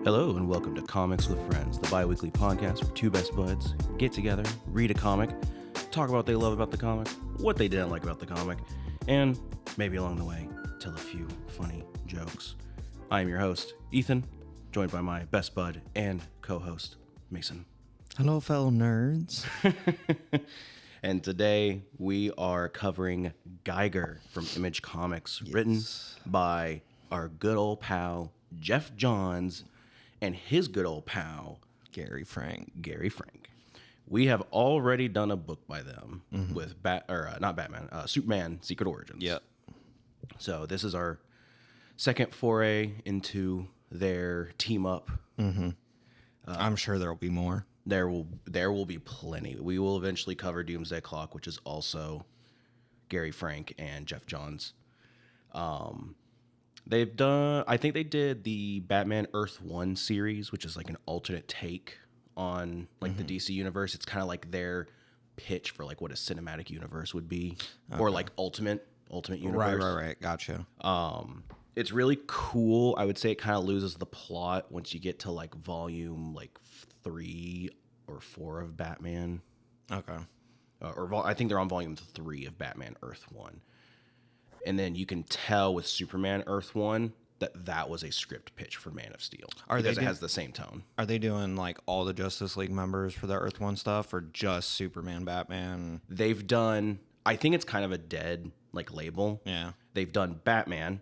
Hello and welcome to Comics with Friends, the bi-weekly podcast where two best buds get together, read a comic, talk about what they love about the comic, what they didn't like about the comic, and maybe along the way, tell a few funny jokes. I am your host, Ethan, joined by my best bud and co-host, Mason. Hello, fellow nerds. And today we are covering Geiger from Image Comics, written by our good old pal, Jeff Johns, and his good old pal, Gary Frank. We have already done a book by them with Superman Secret Origins. Yep. So this is our second foray into their team up. I'm sure there'll be more. There will be plenty. We will eventually cover Doomsday Clock, which is also Gary Frank and Jeff Johns. I think they did the Batman Earth 1 series, which is like an alternate take on like the DC universe. It's kind of like their pitch for like what a cinematic universe would be, or like ultimate universe. Right. Gotcha. It's really cool. I would say it kind of loses the plot once you get to like volume like 3 or 4 of Batman. Okay. I think they're on volume 3 of Batman Earth 1. And then you can tell with Superman Earth 1 that was a script pitch for Man of Steel. Because it has the same tone. Are they doing like all the Justice League members for the Earth 1 stuff, or just Superman, Batman? They've done, I think it's kind of a dead like label. Yeah. They've done Batman,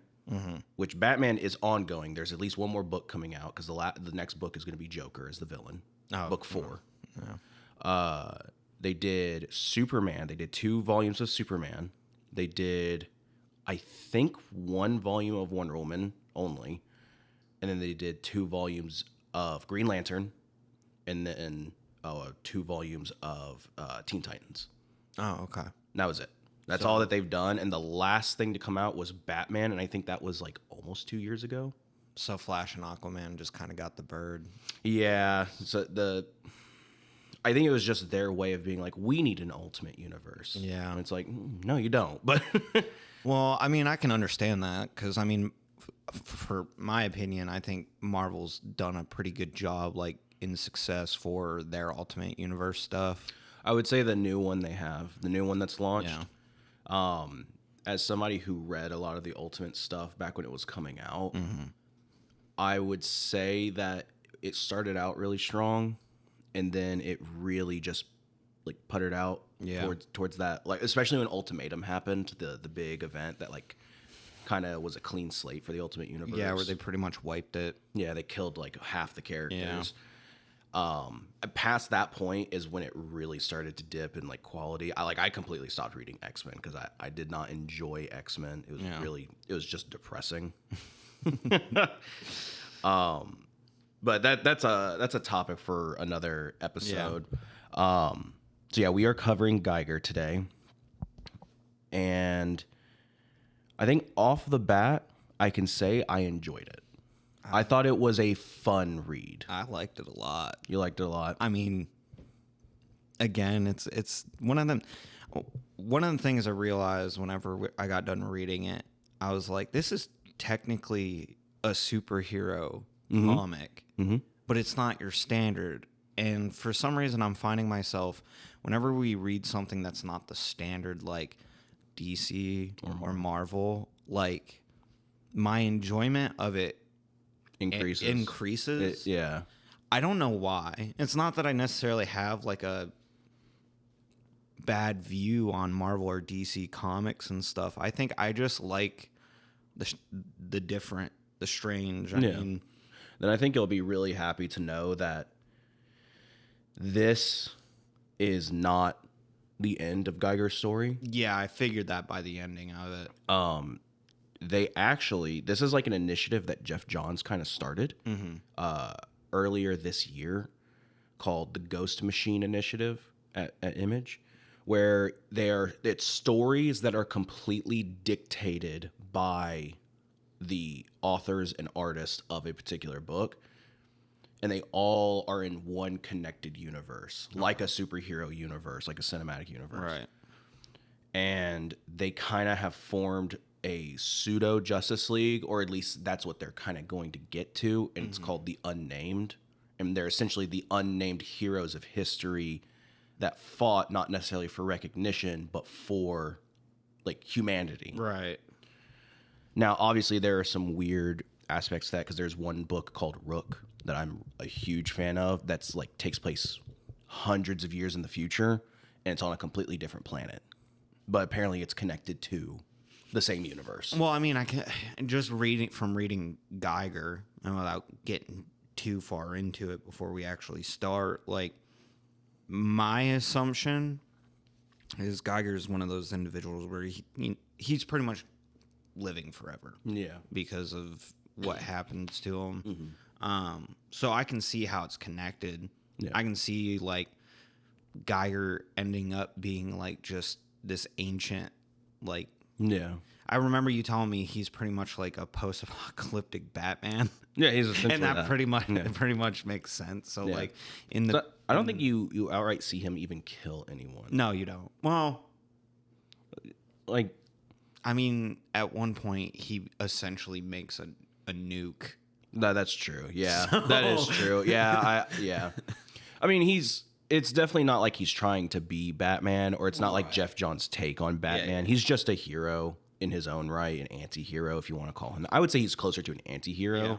which Batman is ongoing. There's at least one more book coming out because the next book is going to be Joker as the villain. Book 4. Yeah. They did Superman. They did 2 volumes of Superman. They did, I think, 1 volume of Wonder Woman only. And then they did 2 volumes of Green Lantern. And then 2 volumes of Teen Titans. Oh, okay. And that was it. That's all that they've done. And the last thing to come out was Batman. And I think that was like almost 2 years ago. So Flash and Aquaman just kind of got the bird. Yeah. So I think it was just their way of being like, we need an ultimate universe. Yeah. And it's like, no, you don't. But Well, I mean, I can understand that because, I mean, for my opinion, I think Marvel's done a pretty good job, like, in success for their Ultimate Universe stuff. I would say the new one the new one that's launched, as somebody who read a lot of the Ultimate stuff back when it was coming out, I would say that it started out really strong, and then it really just like puttered out towards that, like especially when Ultimatum happened, the big event that like kind of was a clean slate for the Ultimate Universe. Yeah, where they pretty much wiped it. Yeah, they killed like half the characters. Past that point is when it really started to dip in like quality. I completely stopped reading X-Men because I did not enjoy X-Men. It was it was just depressing. But that's a topic for another episode. So yeah, we are covering Geiger today. And I think off the bat, I can say I enjoyed it. I thought it was a fun read. I liked it a lot. You liked it a lot? I mean, again, it's one of them. One of the things I realized whenever I got done reading it, I was like, this is technically a superhero comic, but it's not your standard. And for some reason, I'm finding myself, whenever we read something that's not the standard, like DC or Marvel, like my enjoyment of it increases. Yeah. I don't know why. It's not that I necessarily have like a bad view on Marvel or DC comics and stuff. I think I just like the different, the strange. I mean, then I think you'll be really happy to know that this is not the end of Geiger's story. Yeah, I figured that by the ending of it. This is like an initiative that Jeff Johns kind of started earlier this year called the Ghost Machine Initiative at Image, where it's stories that are completely dictated by the authors and artists of a particular book, and they all are in one connected universe, like a superhero universe, like a cinematic universe. Right. And they kind of have formed a pseudo Justice League, or at least that's what they're kind of going to get to, and it's called the Unnamed, and they're essentially the unnamed heroes of history that fought not necessarily for recognition, but for like humanity. Right. Now, obviously, there are some weird aspects to that because there's one book called Rook that I'm a huge fan of that's like takes place hundreds of years in the future, and it's on a completely different planet. But apparently it's connected to the same universe. Well, I mean, I can just reading Geiger, and without getting too far into it before we actually start, like, my assumption is Geiger is one of those individuals where he's pretty much living forever. Yeah. Because of what happens to him. So I can see how it's connected. Yeah. I can see, like, Geiger ending up being, like, just this ancient, like... Yeah. I remember you telling me he's pretty much like a post-apocalyptic Batman. Yeah, he's essentially and that pretty much makes sense. So like I don't think you outright see him even kill anyone. No, you don't. Well, like, I mean, at one point he essentially makes a nuke. No, that's true. Yeah, that is true. Yeah, I mean, it's definitely not like he's trying to be Batman, or it's not like Jeff Johns' take on Batman. Yeah. He's just a hero in his own right, an anti-hero, if you want to call him. I would say he's closer to an anti-hero.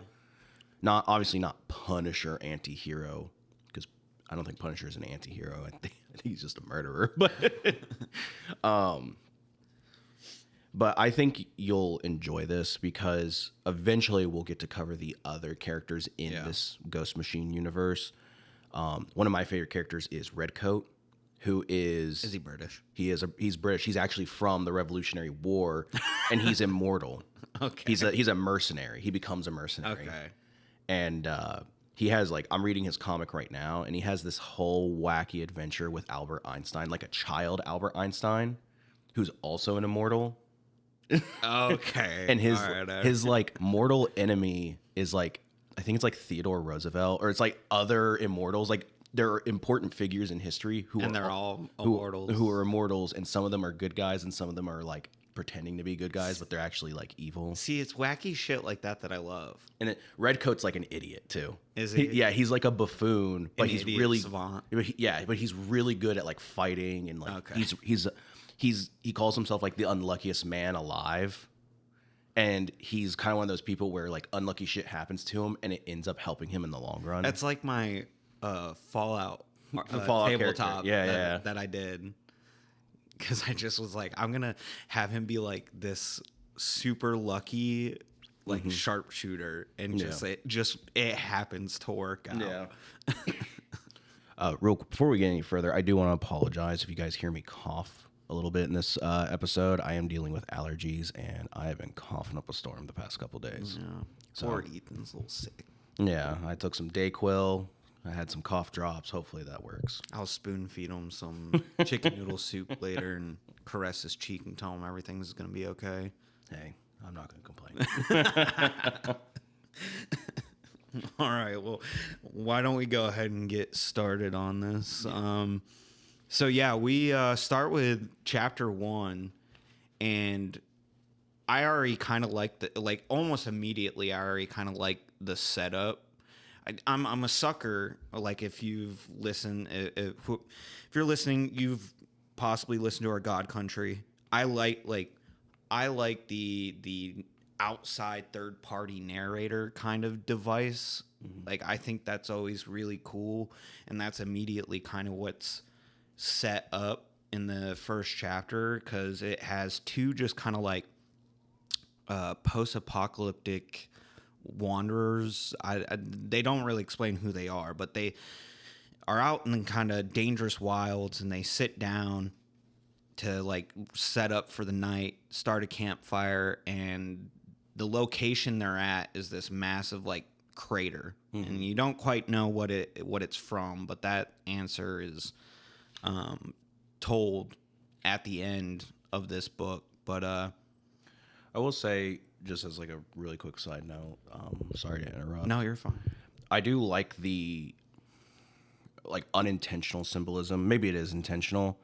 Yeah. Obviously not Punisher anti-hero, because I don't think Punisher is an anti-hero. I think he's just a murderer. But I think you'll enjoy this because eventually we'll get to cover the other characters in this Ghost Machine universe. One of my favorite characters is Redcoat, who is... Is he British? He's British. He's actually from the Revolutionary War, and he's immortal. Okay. He's a mercenary. He becomes a mercenary. Okay. And he has, like... I'm reading his comic right now, and he has this whole wacky adventure with Albert Einstein, like a child Albert Einstein, who's also an immortal. Okay. And his like, mortal enemy is, like... I think it's like Theodore Roosevelt, or it's like other immortals. Like, there are important figures in history they're all immortals. Who are immortals, and some of them are good guys, and some of them are like pretending to be good guys, but they're actually like evil. See, it's wacky shit like that I love. And Redcoat's like an idiot too. Is he? Yeah, he's like a buffoon, but he's really savant. But he's really good at like fighting, and like he calls himself like the unluckiest man alive. And he's kind of one of those people where, like, unlucky shit happens to him, and it ends up helping him in the long run. That's like my Fallout tabletop that I did. Because I just was like, I'm going to have him be, like, this super lucky, like, sharpshooter. And it happens to work out. Yeah. Before we get any further, I do want to apologize if you guys hear me cough a little bit in this episode. I am dealing with allergies, and I have been coughing up a storm the past couple days. Yeah. So, poor Ethan's a little sick. Yeah, I took some Dayquil. I had some cough drops. Hopefully that works. I'll spoon feed him some chicken noodle soup later and caress his cheek and tell him everything's going to be okay. Hey, I'm not going to complain. All right, well, why don't we go ahead and get started on this? So yeah, we start with chapter 1, and I already kind of like almost immediately. I already kind of like the setup. I'm a sucker. Like, if you've listened, if you're listening, you've possibly listened to our God Country. I like the outside third party narrator kind of device. Like, I think that's always really cool, and that's immediately kind of what's set up in the first chapter, because it has two just kind of like post-apocalyptic wanderers. They don't really explain who they are, but they are out in the kind of dangerous wilds, and they sit down to like set up for the night, start a campfire, and the location they're at is this massive like crater, and you don't quite know what it's from, but that answer is told at the end of this book. But I will say, just as like a really quick side note, sorry to interrupt. No, you're fine. I do like the like unintentional symbolism. Maybe it is intentional,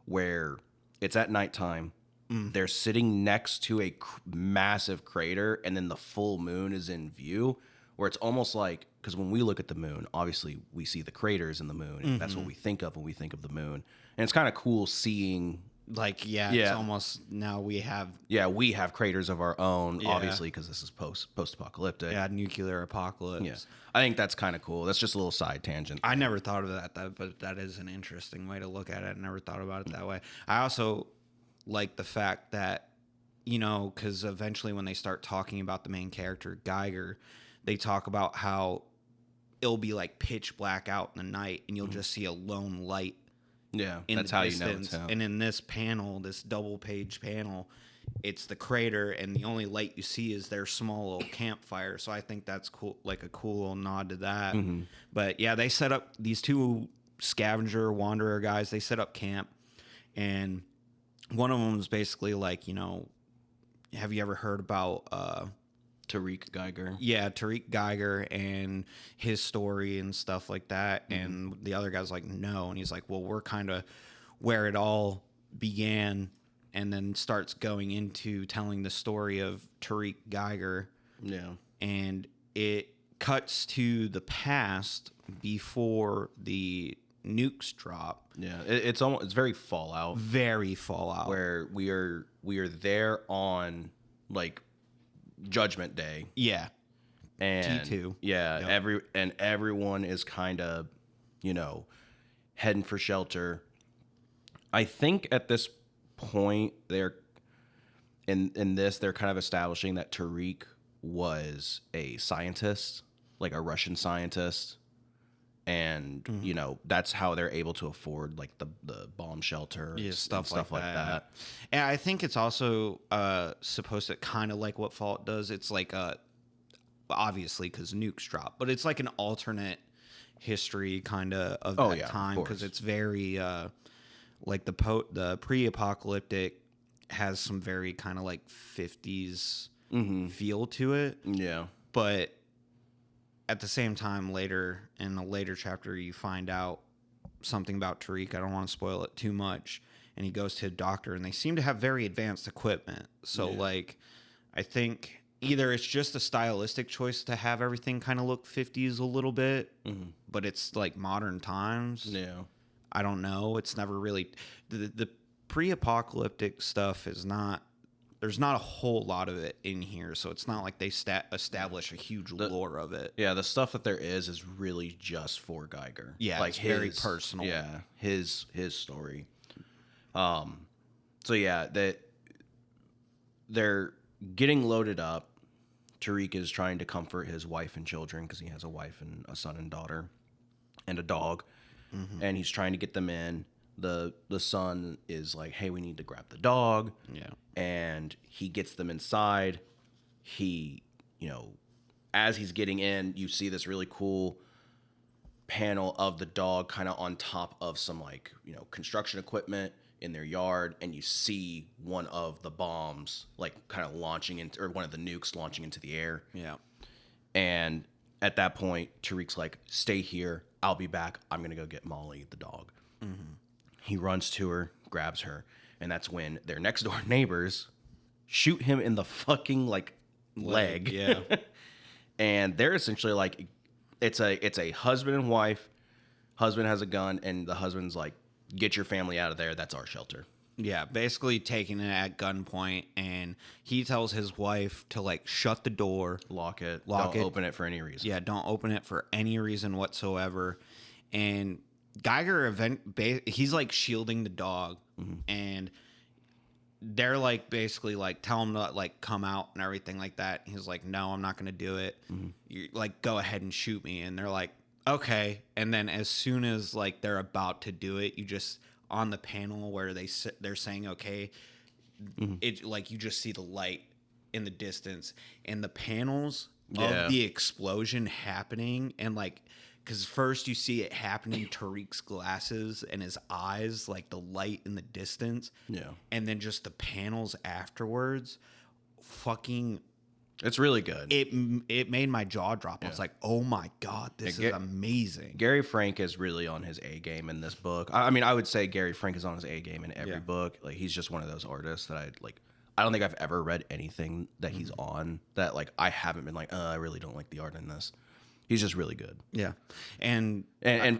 where it's at nighttime, they're sitting next to a massive crater, and then the full moon is in view, where it's almost like, because when we look at the moon, obviously we see the craters in the moon, and that's what we think of when we think of the moon. And it's kind of cool seeing, like, it's almost, now we have craters of our own, obviously, because this is post-apocalyptic. Yeah, nuclear apocalypse. Yeah, I think that's kind of cool. That's just a little side tangent. I never thought of that, but that is an interesting way to look at it. I never thought about it that way. I also like the fact that, because eventually when they start talking about the main character, Geiger, they talk about how it'll be like pitch black out in the night, and you'll just see a lone light. Yeah, that's how you know it's him. And in this panel, this double-page panel, it's the crater, and the only light you see is their small little campfire. So I think that's cool, like a cool little nod to that. But yeah, they set up these two scavenger wanderer guys. They set up camp, and one of them was basically like, have you ever heard about Tariq Geiger? Yeah, Tariq Geiger and his story and stuff like that. And the other guy's like, no. And he's like, well, we're kind of where it all began, and then starts going into telling the story of Tariq Geiger. Yeah. And it cuts to the past before the nukes drop. Yeah, it's very Fallout. Very Fallout. Where we are there on, like, Judgment Day. Yeah. And T2. Yeah, yep. Everyone is kind of, heading for shelter. I think at this point they're they're kind of establishing that Tariq was a scientist, like a Russian scientist. And, that's how they're able to afford, like, the bomb shelter and stuff like that. And I think it's also supposed to kind of like what Fallout does. It's like, obviously, because nukes drop. But it's like an alternate history kind of that time. Because it's very, like, the pre-apocalyptic has some very kind of, like, 50s feel to it. Yeah. But at the same time, later in a later chapter, you find out something about Tariq. I don't want to spoil it too much. And he goes to a doctor, and they seem to have very advanced equipment. So, like, I think either it's just a stylistic choice to have everything kind of look 50s a little bit, but it's like modern times. Yeah. I don't know. It's never really the pre-apocalyptic stuff is not. There's not a whole lot of it in here, so it's not like they establish a huge lore of it. Yeah, the stuff that there is really just for Geiger. Yeah, like it's very personal. Yeah, his story. So yeah, they're getting loaded up. Tariq is trying to comfort his wife and children because he has a wife and a son and daughter and a dog, and he's trying to get them in. The son is like, hey, we need to grab the dog. Yeah. And he gets them inside. He, as he's getting in, you see this really cool panel of the dog kind of on top of some, like, construction equipment in their yard. And you see one of the bombs, like, kind of launching into, or one of the nukes launching into the air. Yeah. And at that point, Tariq's like, stay here. I'll be back. I'm going to go get Molly, the dog. He runs to her, grabs her, and that's when their next door neighbors shoot him in the fucking, like, leg. Yeah. And they're essentially like, it's a husband and wife. Husband has a gun, and the husband's like, get your family out of there. That's our shelter. Yeah, basically taking it at gunpoint, and he tells his wife to, like, shut the door. Lock it. Don't open it for any reason. Yeah, don't open it for any reason whatsoever. And Geiger he's like shielding the dog, and they're like basically like tell him to, like, come out and everything like that. He's like, no, I'm not gonna do it. You, like, go ahead and shoot me. And they're like, okay. And then as soon as, like, they're about to do it, you just on the panel where they're saying okay, it, like, you just see the light in the distance and the panels of the explosion happening, and, like, because first you see it happening, Tariq's glasses and his eyes, like the light in the distance. Yeah. And then just the panels afterwards, fucking It's really good. It made my jaw drop. I was like, oh my God, this is amazing. Gary Frank is really on his A game in this book. I mean, I would say Gary Frank is on his A game in every book. Like, he's just one of those artists that I don't think I've ever read anything that he's on that like I haven't been like, I really don't like the art in this. He's just really good. Yeah. And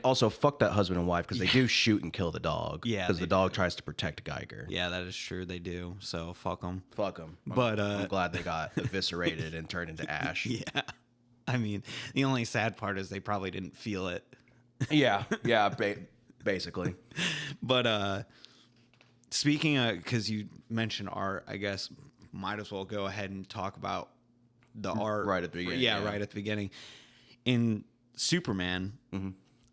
also fuck that husband and wife, because they do shoot and kill the dog. Yeah. Because the dog tries to protect Geiger. Yeah, that is true. They do. So fuck them. Fuck them. But I'm glad they got eviscerated and turned into ash. Yeah. I mean, the only sad part is they probably didn't feel it. Yeah. Yeah. Basically. But speaking of, because you mentioned art, I guess might as well go ahead and talk about the art right at the beginning. Yeah, right at the beginning. In Superman,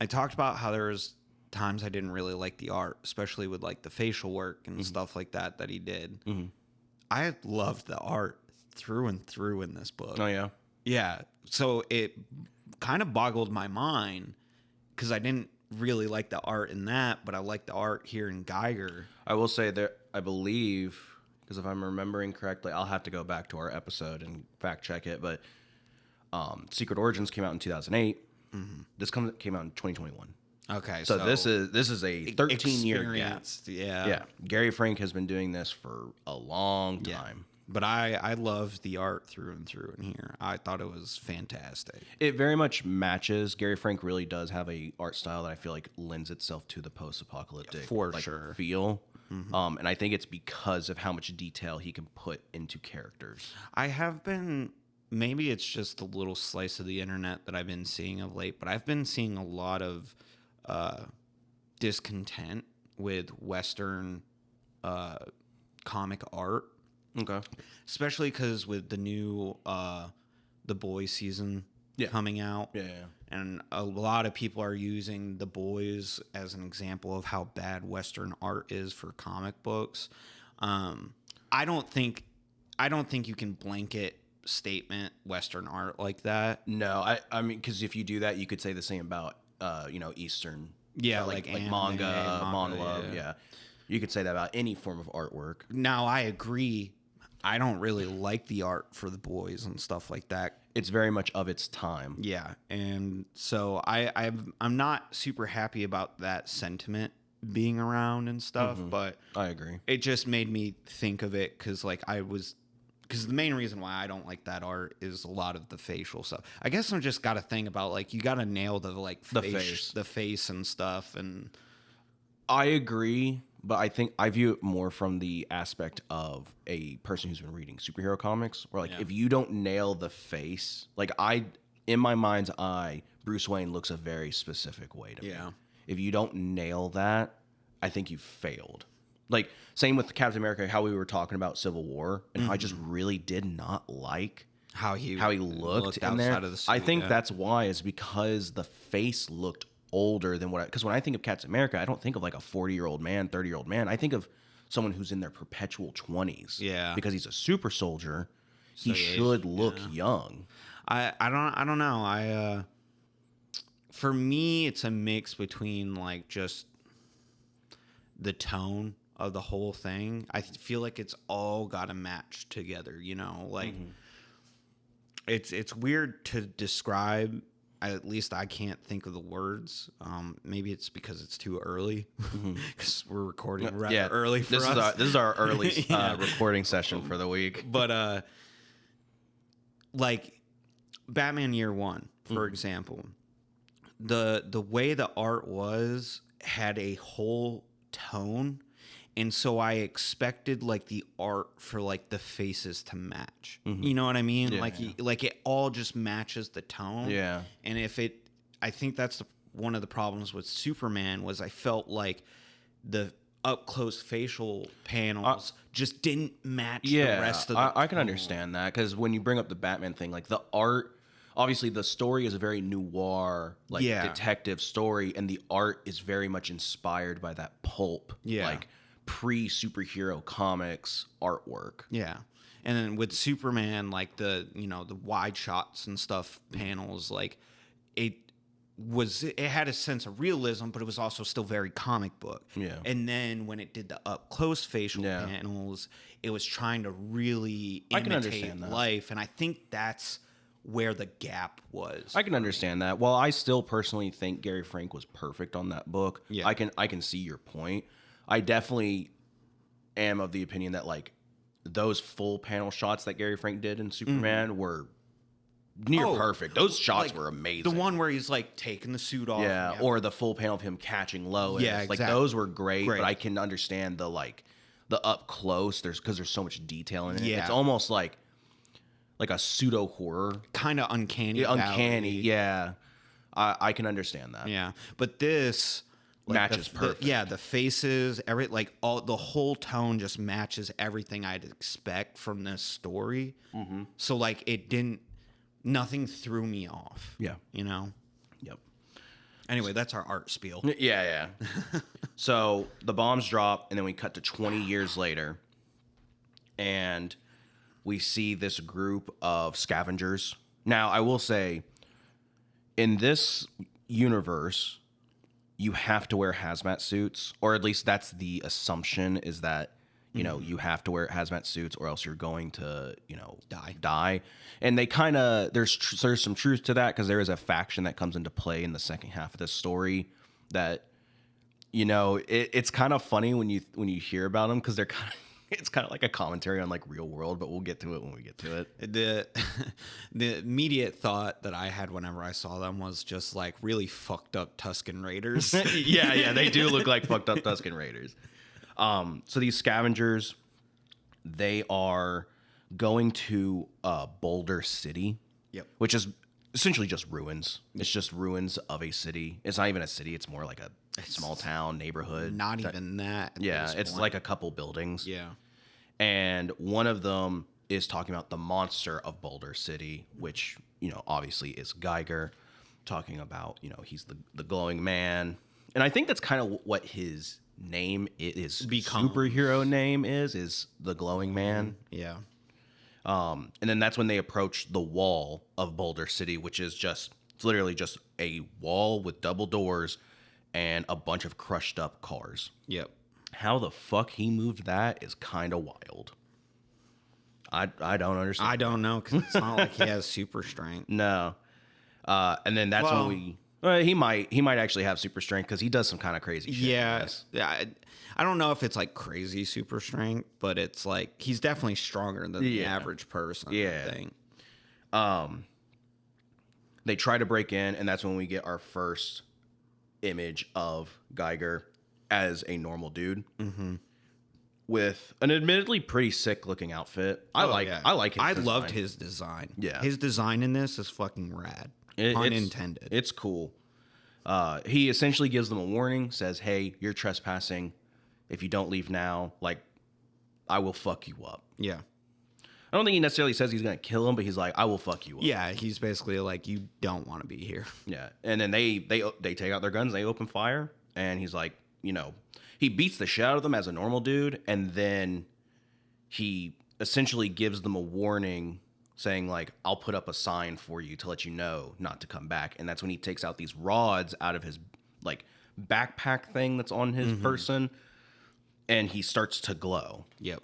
I talked about how there was times I didn't really like the art, especially with like the facial work and stuff like that he did. I loved the art through and through in this book. Oh yeah. Yeah. So it kind of boggled my mind because I didn't really like the art in that, but I like the art here in Geiger. I will say that I believe, because if I'm remembering correctly, I'll have to go back to our episode and fact check it, but Secret Origins came out in 2008. This came out in 2021. Okay, so this is a 13-year gap. Yeah. Gary Frank has been doing this for a long time. But I loved the art through and through in here. I thought it was fantastic. It very much matches. Gary Frank really does have a art style that I feel like lends itself to the post-apocalyptic feel. And I think it's because of how much detail he can put into characters. I have been, maybe it's just a little slice of the internet that I've been seeing of late, but I've been seeing a lot of discontent with Western comic art. Okay. Especially because with the new The Boys season coming out. Yeah. And a lot of people are using The Boys as an example of how bad Western art is for comic books. I don't think you can blanket statement Western art like that. No, I mean, because if you do that, you could say the same about Eastern. Yeah, like anime, manga. Yeah. You could say that about any form of artwork. Now, I agree. I don't really like the art for The Boys and stuff like that. It's very much of its time. Yeah, and so I'm not super happy about that sentiment being around and stuff, but I agree. It just made me think of it because the main reason why I don't like that art is a lot of the facial stuff. I guess I've just got a thing about like you got to nail the face and stuff, and I agree. But I think I view it more from the aspect of a person who's been reading superhero comics, where like if you don't nail the face, like in my mind's eye, Bruce Wayne looks a very specific way to me. If you don't nail that, I think you've failed. Like same with Captain America, how we were talking about Civil War, and how I just really did not like how he looked in there. Of the suit, I think that's why, is because the face looked older than because when I think of Captain America, I don't think of like a 40-year-old man, 30-year-old man. I think of someone who's in their perpetual 20s. Yeah. Because he's a super soldier. He should look young. I don't know. For me, it's a mix between like just the tone of the whole thing. I feel like it's all got to match together, like it's weird to describe. At least I can't think of the words. Maybe it's because it's too early because we're recording rather early for us. This is our early recording session for the week. But like Batman Year One, for example, the way the art had a whole tone. And so I expected like the art for like the faces to match. You know what I mean? Yeah, like it all just matches the tone. Yeah. And I think that's one of the problems with Superman was I felt like the up close facial panels just didn't match the rest of the I can understand that, because when you bring up the Batman thing, like the art, obviously the story is a very noir, like detective story, and the art is very much inspired by that pulp, like pre-superhero comics artwork. Yeah. And then with Superman, like the wide shots and stuff panels, like it had a sense of realism, but it was also still very comic book. Yeah. And then when it did the up close facial panels, it was trying to really imitate life. And I think that's where the gap was. I can understand that. Well, I still personally think Gary Frank was perfect on that book. Yeah. I can see your point. I definitely am of the opinion that like those full panel shots that Gary Frank did in Superman were near perfect. Those shots were amazing. The one where he's like taking the suit off. Yeah, or the full panel of him catching Lois. Yeah, exactly. Like those were great, but I can understand the up close. Because there's so much detail in it. Yeah. It's almost like a pseudo horror, kind of uncanny. Yeah. I can understand that. Yeah, but this matches perfect. The faces, the whole tone just matches everything I'd expect from this story. Mm-hmm. So nothing threw me off. Yeah. You know? Yep. Anyway, that's our art spiel. Yeah. So the bombs drop, and then we cut to 20 years later, and we see this group of scavengers. Now, I will say, in this universe, you have to wear hazmat suits, or at least that's the assumption, is that you have to wear hazmat suits or else you're going to, die. And they kind of, there's some truth to that, because there is a faction that comes into play in the second half of this story that, it's kind of funny when you hear about them, because it's kind of like a commentary on like real world, but we'll get to it when we get to it. The immediate thought that I had whenever I saw them was just like really fucked up Tusken Raiders. Yeah, they do look like fucked up Tusken Raiders. So these scavengers, they are going to Boulder City, which is essentially just ruins. It's just ruins of a city. It's not even a city. It's more like a small town, neighborhood. Not even that. Yeah, it's like a couple buildings. Yeah. And one of them is talking about the monster of Boulder City, which, obviously is Geiger, talking about, he's the glowing man. And I think that's kind of what his name is, superhero name is the glowing man. Yeah. And then that's when they approach the wall of Boulder City, which is it's literally just a wall with double doors and a bunch of crushed up cars. Yep. How the fuck he moved that is kind of wild. I don't understand. I don't know, because it's not like he has super strength. No. And then that's when he might actually have super strength, because he does some kind of crazy shit. Yeah. I don't know if it's like crazy super strength, but it's like he's definitely stronger than the average person. Yeah. I think. They try to break in, and that's when we get our first image of Geiger as a normal dude, with an admittedly pretty sick looking outfit. I like his I design. loved his design. Yeah, his design in this is fucking rad. Pun intended. It's cool. He essentially gives them a warning, says, "Hey, you're trespassing. If you don't leave now, I will fuck you up." Yeah. I don't think he necessarily says he's gonna kill him, but he's like, "I will fuck you up." Yeah, he's basically like, you don't want to be here. Yeah, and then they take out their guns, they open fire, and he's like, he beats the shit out of them as a normal dude, and then he essentially gives them a warning, saying like, "I'll put up a sign for you to let you know not to come back." And that's when he takes out these rods out of his backpack thing that's on his person, and he starts to glow. Yep.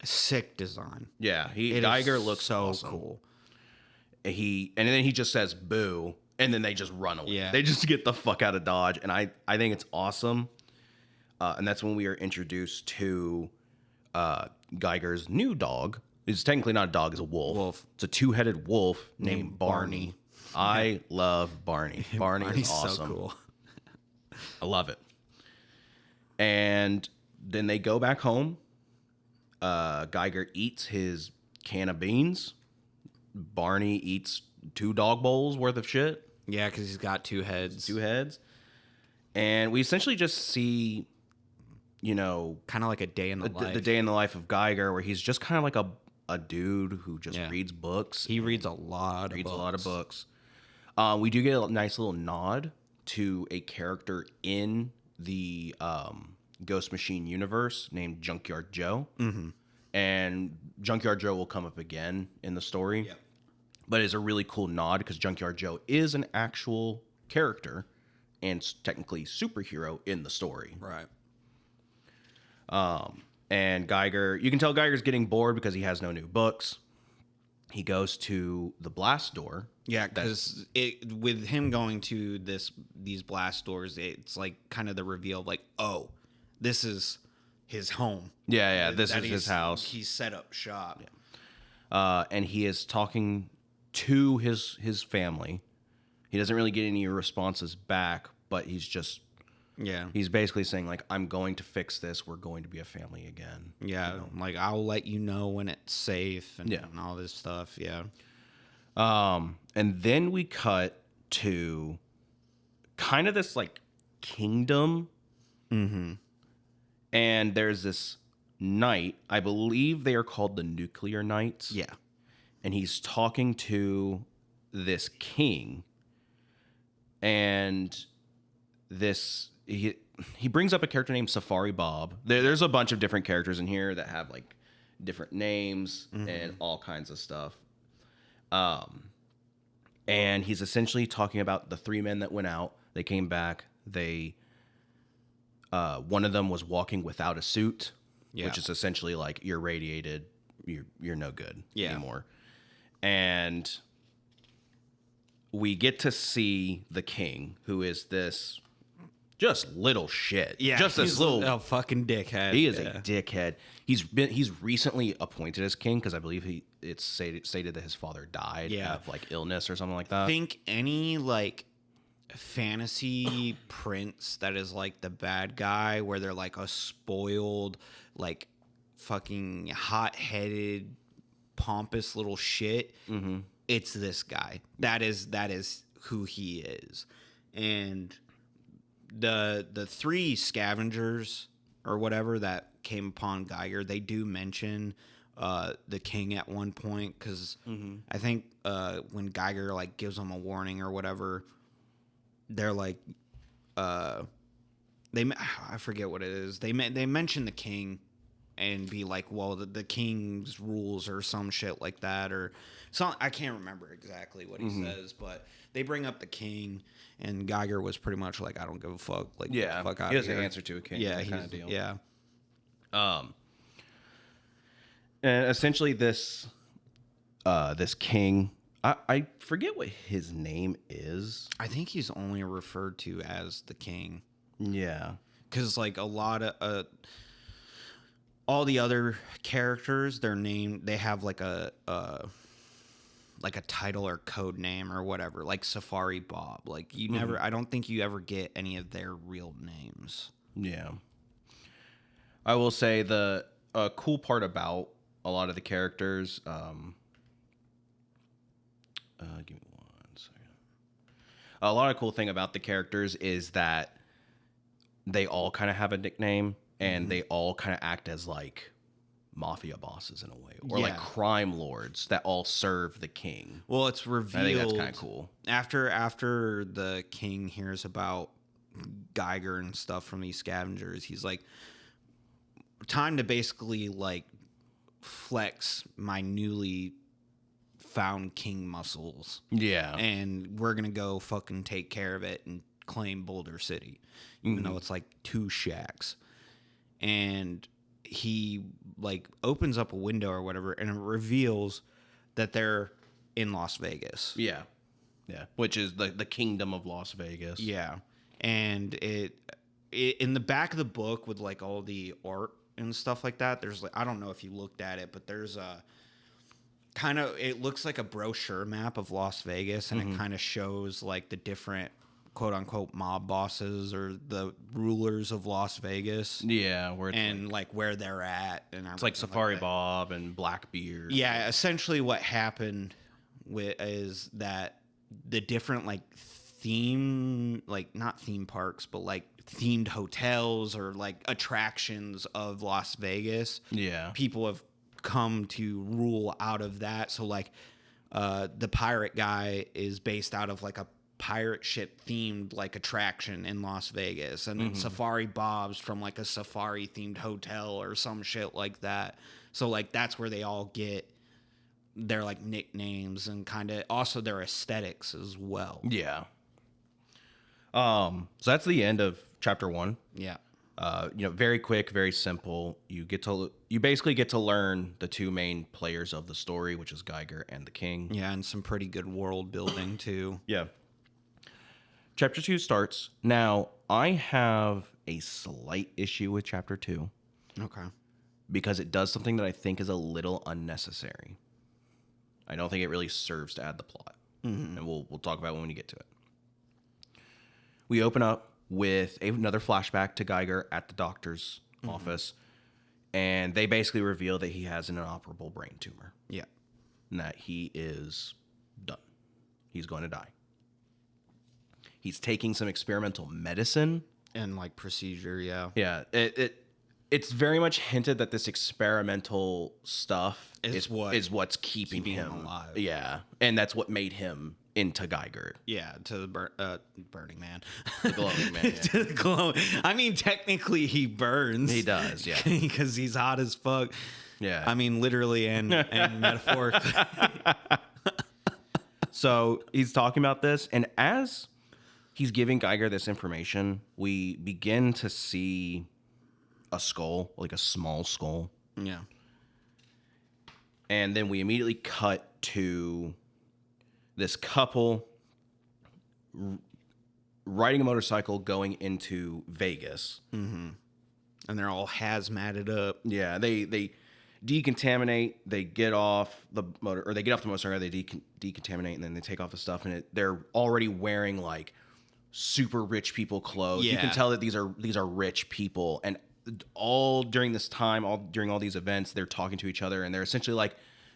Sick design. Yeah, Geiger looks so awesome. Cool. And then he just says boo, and then they just run away. Yeah. They just get the fuck out of Dodge, and I think it's awesome. And that's when we are introduced to Geiger's new dog. It's technically not a dog; it's a wolf. It's a two-headed wolf named Barney. I love Barney. Barney's awesome. So cool. I love it. And then they go back home. Geiger eats his can of beans. Barney eats 2 dog bowls worth of shit. Yeah, because he's got 2 heads. 2 heads. And we essentially just see, kind of like a day in the life. The day in the life of Geiger, where he's just kind of like a dude who just reads books. He reads a lot of books. We do get a nice little nod to a character in the Ghost Machine universe named Junkyard Joe. And Junkyard Joe will come up again in the story. But it's a really cool nod, because Junkyard Joe is an actual character and technically superhero in the story. Right. And Geiger, you can tell Geiger's getting bored because he has no new books. He goes to the blast door. Yeah, because with him going to these blast doors, it's like kind of the reveal of like, oh, this is his home. Yeah, this is his house. He's set up shop. Yeah. And he is talking to his family. He doesn't really get any responses back, but he's basically saying like, I'm going to fix this. We're going to be a family again. Yeah, like I'll let you know when it's safe and all this stuff. Yeah. And then we cut to kind of this like kingdom. Mm-hmm. And there's this knight. I believe they are called the Nuclear Knights. Yeah. And he's talking to this king. And he brings up a character named Safari Bob. There's a bunch of different characters in here that have like different names and all kinds of stuff. And he's essentially talking about the 3 men that went out. They came back. One of them was walking without a suit, which is essentially like you're radiated, you're no good anymore. And we get to see the king, who is this just little shit. Yeah, just this little fucking dickhead. He is a dickhead. He's recently appointed as king because I believe it's stated that his father died of like illness or something like that. I think any like fantasy prince that is like the bad guy, where they're like a spoiled, like fucking hot-headed, pompous little shit. Mm-hmm. It's this guy. That is who he is. And the 3 scavengers or whatever that came upon Geiger, they do mention the king at one point, because I think when Geiger like gives them a warning or whatever, they're like I forget what it is. They mention the king and be like, well, the king's rules or some shit like that, or some, I can't remember exactly what he says, but they bring up the king, and Geiger was pretty much like, I don't give a fuck. Like, get the fuck out he of here. doesn't answer to a king. Yeah, kind of deal. Yeah. And essentially this king, I forget what his name is. I think he's only referred to as the king. Yeah. Because like a lot of all the other characters, their name, they have like a title or code name or whatever, like Safari Bob. Like you never, I don't think you ever get any of their real names. Yeah. I will say the cool part about a lot of the characters, give me 1 second. A lot of cool thing about the characters is that they all kind of have a nickname, and they all kind of act as like mafia bosses in a way, or like crime lords that all serve the king. Well, it's revealed. I think that's kind of cool. After the king hears about Geiger and stuff from these scavengers, he's like, time to basically like flex my newly found king muscles. Yeah. And we're gonna go fucking take care of it and claim Boulder City, even though it's like 2 shacks. And he like opens up a window or whatever, and it reveals that they're in Las Vegas. Yeah. Yeah. Which is the kingdom of Las Vegas. Yeah. And it in the back of the book with like all the art and stuff like that, there's like, I don't know if you looked at it, but there's a kind of, it looks like a brochure map of Las Vegas, and it kind of shows like the different quote unquote mob bosses or the rulers of Las Vegas. Yeah, where it's and like where they're at, and it's like Safari Bob and Blackbeard. Yeah, essentially what happened is that the different like theme, like not theme parks, but like themed hotels or like attractions of Las Vegas. Yeah, people have come to rule out of that. So like the pirate guy is based out of like a pirate ship themed like attraction in Las Vegas, and then Safari Bob's from like a safari themed hotel or some shit like that. So like that's where they all get their like nicknames and kind of also their aesthetics as well. Yeah. So that's the end of chapter 1. Yeah. Very quick, very simple. You basically get to learn the two main players of the story, which is Geiger and the king. Yeah, and some pretty good world building too. Yeah. Chapter 2 starts. Now, I have a slight issue with chapter 2. Okay. Because it does something that I think is a little unnecessary. I don't think it really serves to add the plot. Mm-hmm. And we'll talk about it when we get to it. We open up with another flashback to Geiger at the doctor's office, and they basically reveal that he has an inoperable brain tumor. Yeah. And that he is done. He's going to die. He's taking some experimental medicine. And like procedure, yeah. Yeah. It's very much hinted that this experimental stuff is what's keeping him alive. Yeah. And that's what made him into Geiger. Yeah, to the burning man. The glowing man. Yeah. To the glow. I mean, technically he burns. He does, yeah. Because he's hot as fuck. Yeah. I mean, literally and metaphorically. So he's talking about this, and as he's giving Geiger this information, we begin to see a skull, like a small skull. Yeah. And then we immediately cut to this couple riding a motorcycle going into Vegas. Mm-hmm. And they're all hazmated up. Yeah, they decontaminate. They get off the motor, or they get off the motorcycle. They decontaminate, and then they take off the stuff. And they're already wearing like super rich people clothes. Yeah. You can tell that these are rich people, and all during this time, during all these events, they're talking to each other, and they're essentially like,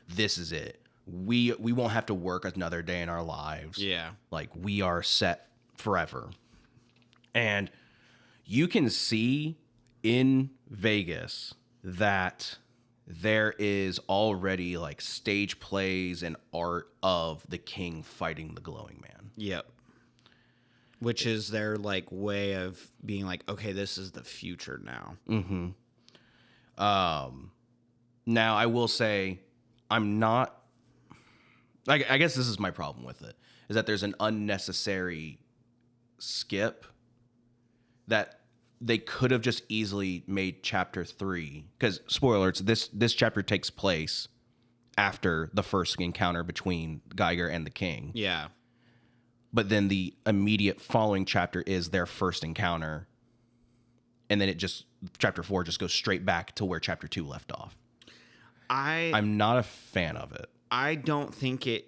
"This is it. We won't have to work another day in our lives. Yeah. Like, we are set forever." And you can see in Vegas that there is already like stage plays and art of the king fighting the glowing man. Yep. Which is their like way of being like, okay, this is the future now. Mm-hmm. Now I will say, I'm not. I guess this is my problem with it, is that there's an unnecessary skip that they could have just easily made chapter 3. Because, spoiler alerts, this chapter takes place after the first encounter between Geiger and the king. Yeah. But then the immediate following chapter is their first encounter. And then chapter 4 just goes straight back to where chapter 2 left off. I'm not a fan of it. I don't think it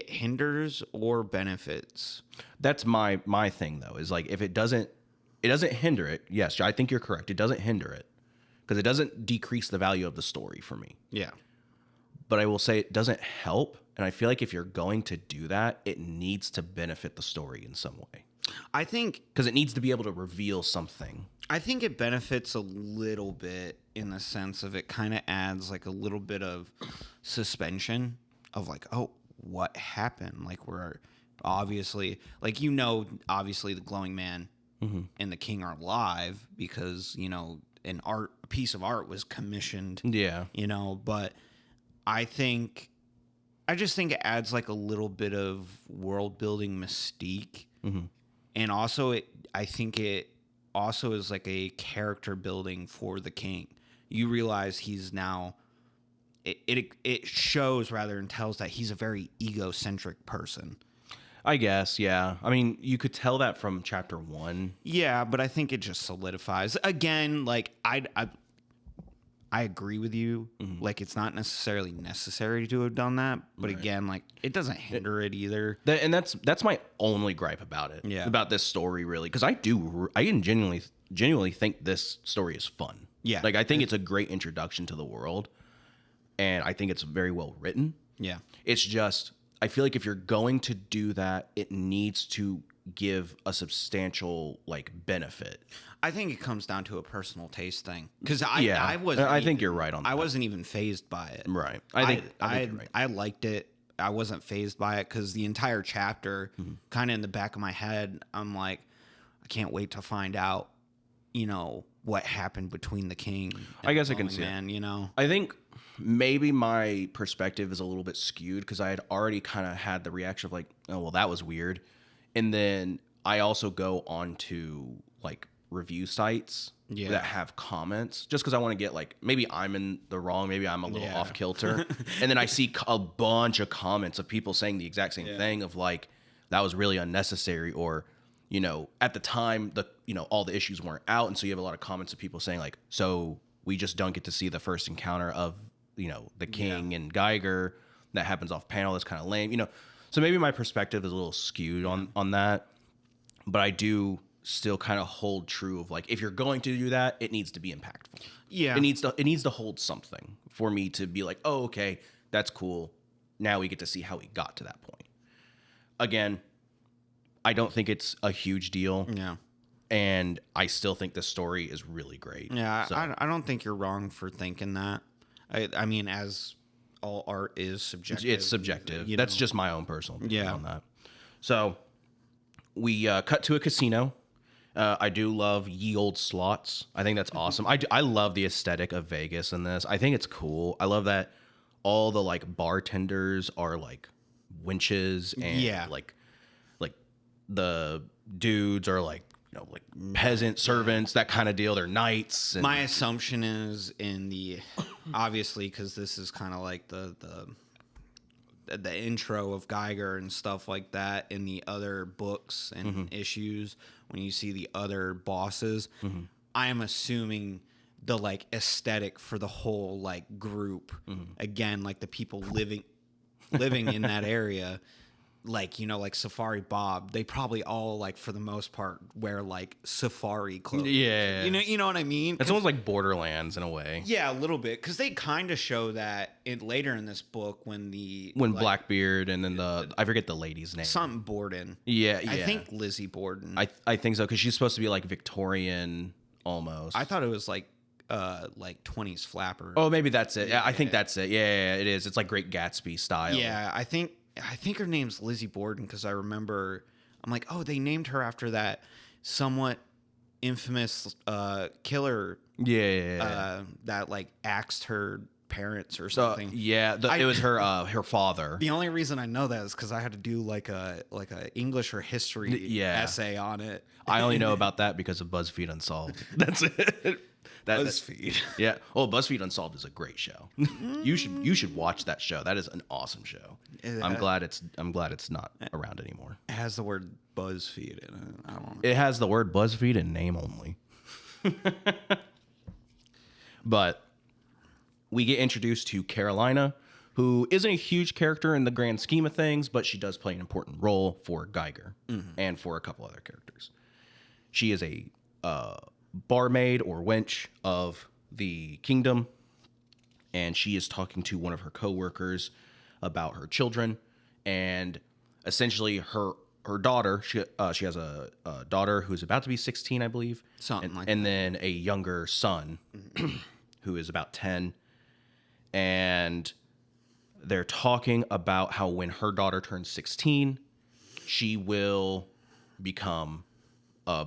hinders or benefits. That's my thing though, is like, if it doesn't hinder it. Yes, I think you're correct. It doesn't hinder it because it doesn't decrease the value of the story for me. Yeah. But I will say it doesn't help. And I feel like if you're going to do that, it needs to benefit the story in some way. I think because it needs to be able to reveal something. I think it benefits a little bit in the sense of it kind of adds like a little bit of suspension of like, oh, what happened? Like, we're obviously like, obviously the glowing man and the king are alive because, a piece of art was commissioned. Yeah. But I just think it adds like a little bit of world building mystique. Mm-hmm. And also I think it also is like a character building for the king. You realize he's now, it shows rather and tells that he's a very egocentric person. I guess, yeah. I mean, you could tell that from chapter 1. Yeah, but I think it just solidifies. Again, like, I agree with you. Mm-hmm. Like, it's not necessarily necessary to have done that. But right. Again, like, it doesn't hinder it either. And that's my only gripe about it. Yeah. About this story, really. Because I genuinely think this story is fun. Yeah. Like, I think it's a great introduction to the world. And I think it's very well written. Yeah. It's just, I feel like if you're going to do that, it needs to give a substantial like benefit. I think it comes down to a personal taste thing. Because I think you're right on that. I wasn't even fazed by it. Right. I think you're right. I liked it. I wasn't fazed by it because the entire chapter, kind of in the back of my head, I'm like, I can't wait to find out, what happened between the king and I guess the I can see man, it. I think maybe my perspective is a little bit skewed because I had already kind of had the reaction of like, oh, well, that was weird. And then I also go on to like review sites that have comments just because I want to get like, maybe I'm in the wrong, maybe I'm a little off kilter. And then I see a bunch of comments of people saying the exact same thing of like, that was really unnecessary, or, you know, at the time, all the issues weren't out. And so you have a lot of comments of people saying like, so we just don't get to see the first encounter of, the king and Geiger that happens off panel. That's kind of lame, So maybe my perspective is a little skewed on that, but I do still kind of hold true of like, if you're going to do that, it needs to be impactful. Yeah. It needs to hold something for me to be like, oh, okay, that's cool. Now we get to see how we got to that point. Again, I don't think it's a huge deal. Yeah. And I still think the story is really great. Yeah, so. I don't think you're wrong for thinking that. I mean, as all art is subjective. It's subjective. That's just my own personal opinion on that. So we cut to a casino. I do love ye old slots. I think that's awesome. I love the aesthetic of Vegas in this. I think it's cool. I love that all the like bartenders are like winches and like the dudes are like, like peasant servants, that kind of deal. They're knights. And my assumption is obviously, because this is kind of like the intro of Geiger and stuff like that in the other books and issues, when you see the other bosses, I am assuming the like aesthetic for the whole like group, again, like the people living in that area, like, like Safari Bob, they probably all, like, for the most part, wear like safari clothes. Yeah. You know what I mean? It's almost like Borderlands in a way. Yeah, a little bit, because they kind of show that later in this book when Blackbeard and then I forget the lady's name. Something Borden. Yeah. I think Lizzie Borden. I think so, because she's supposed to be like Victorian almost. I thought it was like 20s flapper. Oh, maybe that's it. Yeah, I think that's it. Yeah, it is. It's like Great Gatsby style. Yeah, I think her name's Lizzie Borden, because I remember, I'm like, oh, they named her after that somewhat infamous killer. Yeah. That like axed her parents or something. It was her father. The only reason I know that is because I had to do like a English or history essay on it. I only know about that because of BuzzFeed Unsolved. That's it. BuzzFeed. Yeah. Oh, BuzzFeed Unsolved is a great show. You should watch that show. That is an awesome show. I'm glad it's not around anymore. It has the word BuzzFeed in it. I don't know. It has the word BuzzFeed in name only. But we get introduced to Carolina, who isn't a huge character in the grand scheme of things, but she does play an important role for Geiger and for a couple other characters. She is a barmaid or wench of the kingdom, and she is talking to one of her coworkers about her children, and essentially her daughter. She has a daughter who's about to be 16, I believe, and then a younger son who is about 10, and they're talking about how when her daughter turns 16, she will become a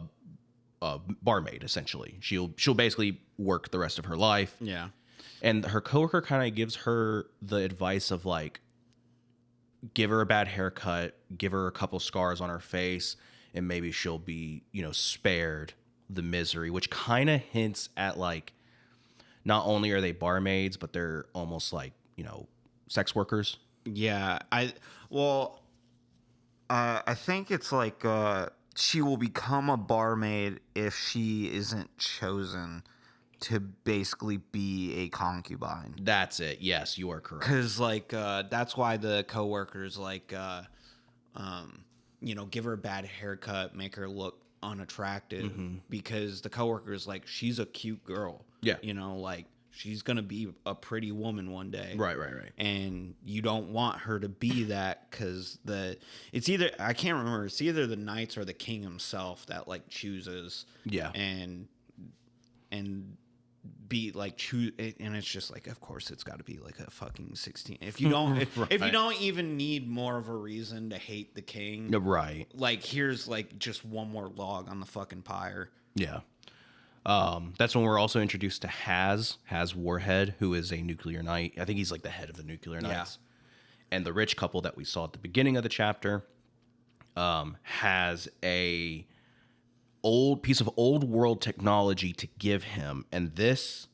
barmaid. Essentially, she'll basically work the rest of her life. Yeah. And her coworker kind of gives her the advice of like, give her a bad haircut, give her a couple scars on her face, and maybe she'll be, spared the misery, which kind of hints at like, not only are they barmaids, but they're almost like, sex workers. Yeah. I think it's like, she will become a barmaid if she isn't chosen to basically be a concubine. That's it. Yes, you are correct. Because that's why the coworkers give her a bad haircut, make her look unattractive, because the coworkers like, she's a cute girl. Yeah. She's gonna be a pretty woman one day. Right. And you don't want her to be that, because it's either, I can't remember, it's either the knights or the king himself that like chooses. Yeah. And be like choose, and it's just like, of course it's got to be like a fucking 16. If you don't if you don't even need more of a reason to hate the king, right? Like, here's like just one more log on the fucking pyre. Yeah. That's when we're also introduced to Has Warhead, who is a nuclear knight. I think he's like the head of the nuclear knights. And the rich couple that we saw at the beginning of the chapter has a old piece of old world technology to give him. And this,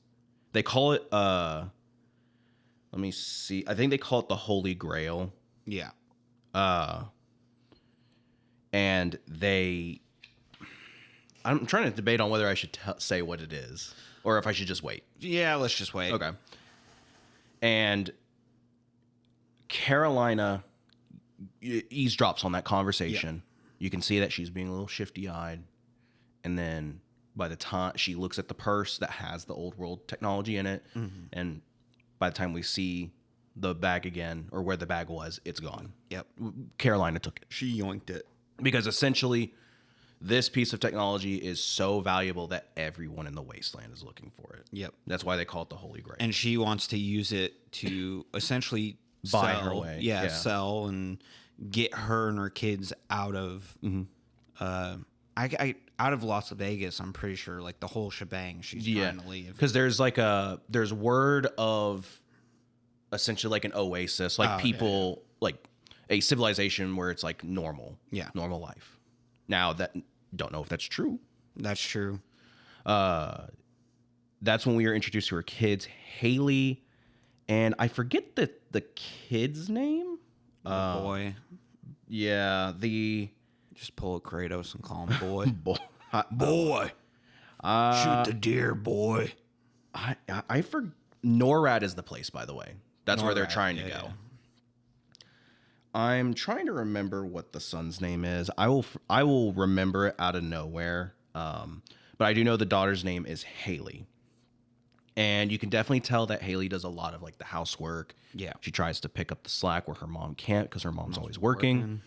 they call it, let me see. I think they call it the Holy Grail. Yeah. And I'm trying to debate on whether I should say what it is or if I should just wait. Yeah, let's just wait. Okay. And Carolina eavesdrops on that conversation. Yeah. You can see that she's being a little shifty-eyed. And then by the time she looks at the purse that has the old world technology in it, and by the time we see the bag again, or where the bag was, it's gone. Yep. Carolina took it. She yoinked it. Because essentially, this piece of technology is so valuable that everyone in the wasteland is looking for it. Yep. That's why they call it the Holy Grail. And she wants to use it to essentially buy her way. Yeah, sell and get her and her kids out of out of Las Vegas. I'm pretty sure, like the whole shebang. She's trying to leave. Because there's word of essentially like an oasis, like people like a civilization where it's like normal life. Now that don't know if that's true. That's true. That's when we are introduced to her kids, Haley, and I forget the kid's name. The boy. Yeah, just pull a Kratos and call him boy. Boy. Shoot the deer, boy. I forget. NORAD is the place, by the way. That's where they're trying to go. Yeah. I'm trying to remember what the son's name is. I will remember it out of nowhere. But I do know the daughter's name is Haley. And you can definitely tell that Haley does a lot of like the housework. Yeah. She tries to pick up the slack where her mom can't because her mom's always working.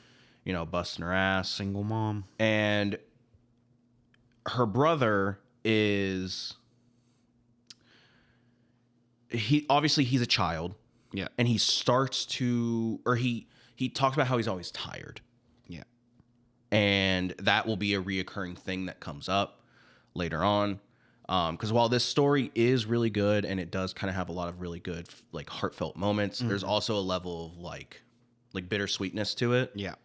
You know, busting her ass. Single mom. And her brother is... he's a child. Yeah. And he starts to... Or he talks about how he's always tired. Yeah. And that will be a reoccurring thing that comes up later on. Because while this story is really good and it does kind of have a lot of really good, like, heartfelt moments, there's also a level of, like bittersweetness to it. Yeah.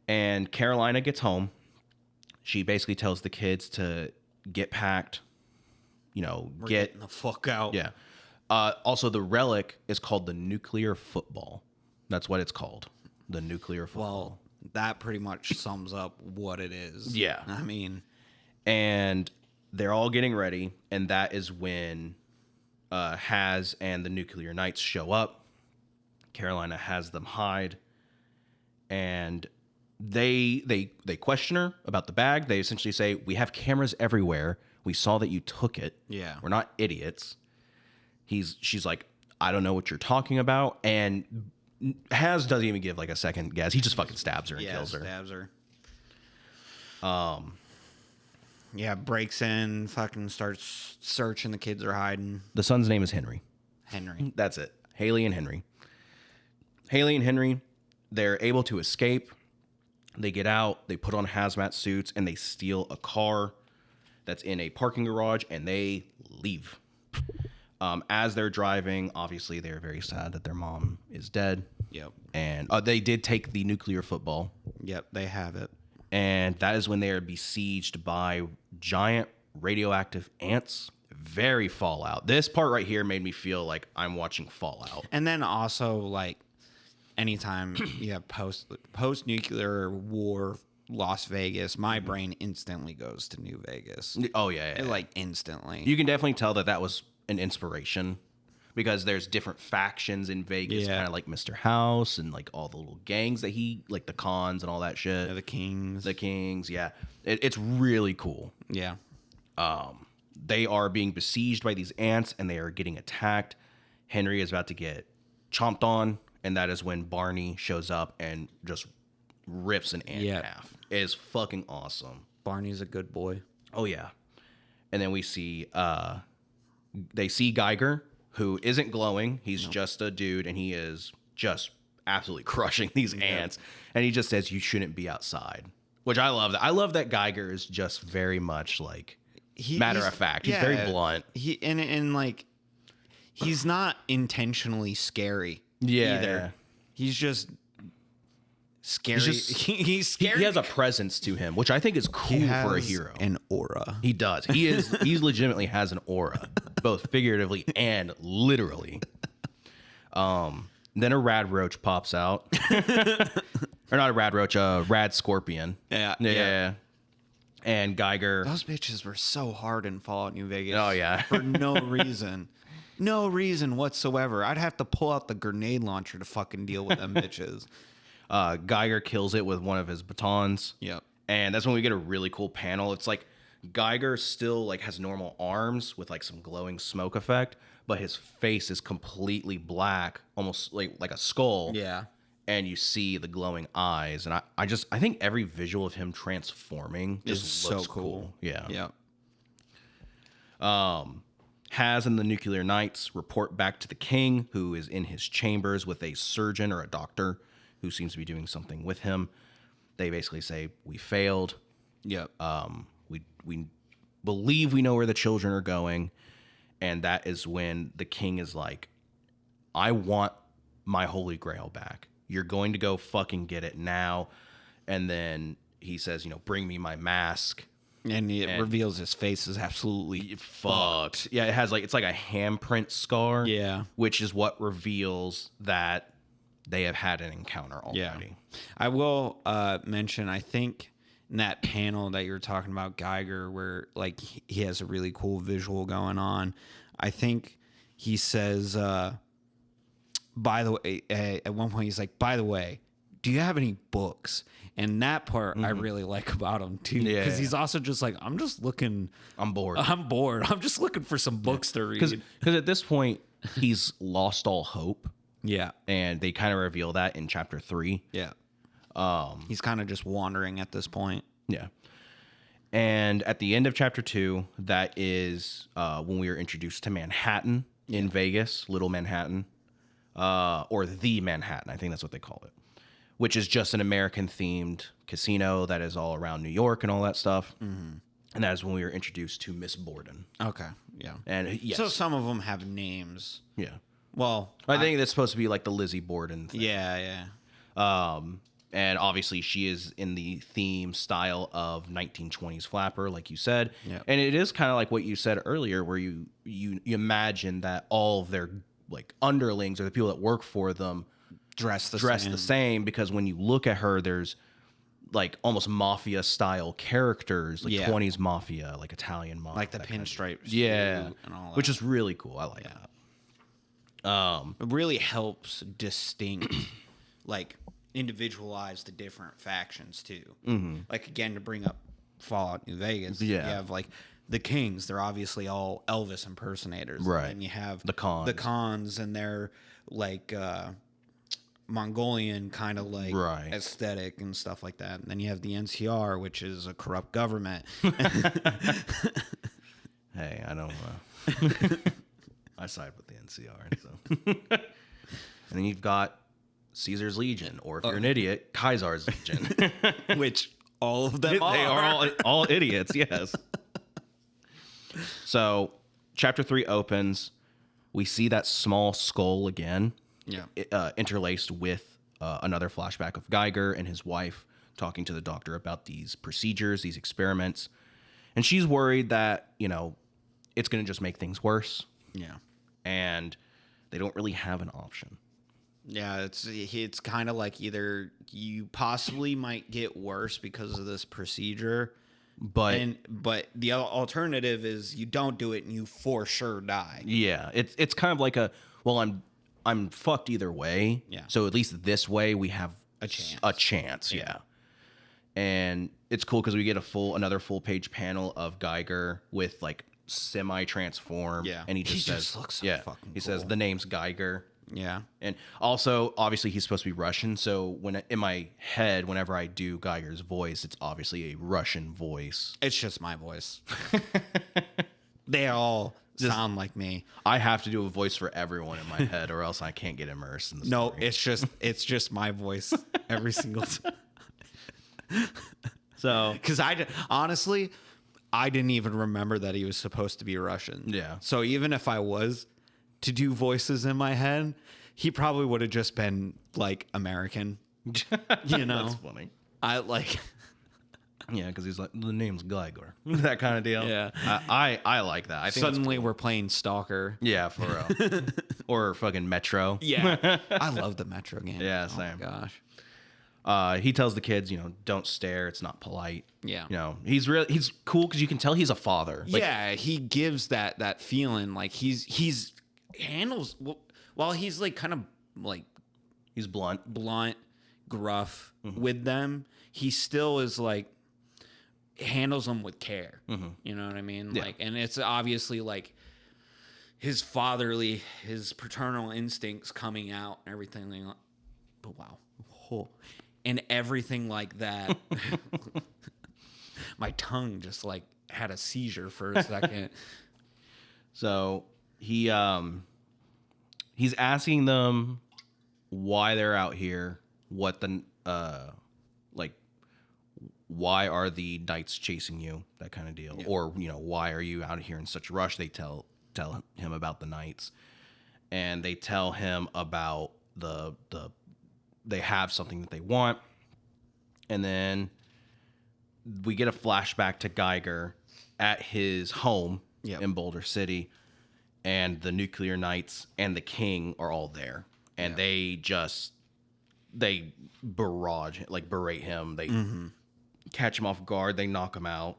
And Carolina gets home. She basically tells the kids to get packed, We're getting the fuck out. Yeah. Also, the relic is called the nuclear football. That's what it's called. The nuclear football. Well, that pretty much sums up what it is. Yeah. I mean... And they're all getting ready, and that is when Has and the nuclear knights show up. Carolina has them hide, and they question her about the bag. They essentially say, "We have cameras everywhere. We saw that you took it. Yeah. We're not idiots." She's like, "I don't know what you're talking about," and Has doesn't even give like a second guess. He just fucking stabs her and kills her. Stabs her. Yeah, breaks in, fucking starts searching. The kids are hiding. The son's name is Henry. Henry. That's it. Haley and Henry. Haley and Henry, they're able to escape. They get out, they put on hazmat suits, and they steal a car that's in a parking garage, and they leave. As they're driving, obviously, they're very sad that their mom is dead. Yep. And they did take the nuclear football. Yep, they have it. And that is when they are besieged by giant radioactive ants. Very Fallout. This part right here made me feel like I'm watching Fallout. And then also, like, anytime you have post-nuclear war Las Vegas, my brain instantly goes to New Vegas. Oh, yeah. Like, instantly. You can definitely tell that was an inspiration because there's different factions in Vegas, kind of like Mr. House and, like, all the little gangs that like the cons and all that shit. Yeah, the Kings. The Kings, yeah. It's really cool. Yeah. They are being besieged by these ants, and they are getting attacked. Henry is about to get chomped on, and that is when Barney shows up and just rips an ant in half. It is fucking awesome. Barney's a good boy. Oh, yeah. And then we see, they see Geiger, who isn't glowing. He's just a dude, and he is just absolutely crushing these ants. And he just says, "You shouldn't be outside," which I love. I love that Geiger is just very much like matter of fact. He's very blunt. And like, he's not intentionally scary either. He's just scary. He's scary. He has a presence to him, which I think is cool for a hero. An aura. He does. He legitimately has an aura, both figuratively and literally. Then a rad roach pops out. Or not a rad roach, a rad scorpion. Yeah. And Geiger. Those bitches were so hard in Fallout New Vegas. Oh, yeah. For no reason. No reason whatsoever. I'd have to pull out the grenade launcher to fucking deal with them bitches. Geiger kills it with one of his batons. Yep. And that's when we get a really cool panel. It's like Geiger still like has normal arms with like some glowing smoke effect, but his face is completely black, almost like a skull. Yeah. And you see the glowing eyes. And I think every visual of him transforming just looks so cool. Yeah. Haz and the Nuclear Knights report back to the king, who is in his chambers with a surgeon or a doctor who seems to be doing something with him. They basically say, we failed. Yep. We believe we know where the children are going. And that is when the king is like, I want my Holy Grail back. You're going to go fucking get it now. And then he says, bring me my mask. And it reveals his face is absolutely fucked. Yeah, it's like a handprint scar. Yeah. Which is what reveals that they have had an encounter already. Yeah. I will mention, I think in that panel that you're talking about, Geiger, where like he has a really cool visual going on, I think he says, by the way, at one point he's like, by the way, do you have any books? And that part I really like about him too, because he's also just like, I'm bored. I'm just looking for some books to read. Because at this point, he's lost all hope. Yeah. And they kind of reveal that in chapter 3. Yeah. He's kind of just wandering at this point. Yeah. And at the end of chapter 2, that is when we are introduced to Manhattan in Vegas, Little Manhattan, or the Manhattan. I think that's what they call it, which is just an American-themed casino that is all around New York and all that stuff. Mm-hmm. And that is when we were introduced to Miss Borden. Okay. Yeah. And yes. So some of them have names. Yeah. Well, I think that's supposed to be like the Lizzie Borden thing. Yeah. And obviously she is in the theme style of 1920s flapper, like you said. Yep. And it is kind of like what you said earlier, where you imagine that all of their like underlings or the people that work for them dress the same, because when you look at her, there's like almost mafia style characters, like 20s mafia, like Italian mafia, like the pinstripes, and all that. Which is really cool. I like that. It really helps distinct, like individualize the different factions too. Mm-hmm. Like again, to bring up Fallout New Vegas, you have like the Kings. They're obviously all Elvis impersonators, right? And you have the Khans, and they're like Mongolian kind of like aesthetic and stuff like that. And then you have the NCR, which is a corrupt government. Hey, I don't. I side with the NCR. So. And then you've got Caesar's Legion, or if you're an idiot, Kaiser's Legion. Which all of them are. They are all idiots, yes. So, chapter 3 opens. We see that small skull again, interlaced with another flashback of Geiger and his wife talking to the doctor about these procedures, these experiments. And she's worried that, it's going to just make things worse. Yeah. And they don't really have an option. Yeah, it's kind of like either you possibly might get worse because of this procedure, but the alternative is you don't do it and you for sure die. Yeah, it's kind of like I'm fucked either way. Yeah. So at least this way we have a chance. A chance, yeah. And it's cool because we get another full page panel of Geiger with like semi-transformed. Yeah. And he just looks so fucking cool. He says the name's Geiger. Yeah. And also, obviously, he's supposed to be Russian. So in my head, whenever I do Geiger's voice, it's obviously a Russian voice. It's just my voice. They all sound like me. I have to do a voice for everyone in my head, or else I can't get immersed in the story. No, it's just my voice every single time. So, because honestly, I didn't even remember that he was supposed to be Russian. Yeah. So even if I was to do voices in my head, he probably would have just been like American. You know? That's funny. I like... Yeah, because he's like, the name's Geiger. That kind of deal. Yeah. I like that. I think Suddenly cool. we're playing Stalker. Yeah, for real. Or fucking Metro. Yeah. I love the Metro game. Yeah, oh same. My gosh. He tells the kids, don't stare. It's not polite. Yeah. He's cool because you can tell he's a father. Like, yeah, he gives that feeling like he's handles while he's like kind of like he's blunt, gruff with them. He still is like handles them with care. You know what I mean? Yeah. Like, and it's obviously like his paternal instincts coming out and everything. Like, but wow. Oh. And everything like that. My tongue just like had a seizure for a second. So he's asking them why they're out here, what the why are the knights chasing you, that kind of deal, or why are you out here in such a rush? They tell him about the knights, and they tell him about they have something that they want, and then we get a flashback to Geiger at his home in Boulder City, and the Nuclear Knights and the King are all there, and they berate him. They catch him off guard. They knock him out.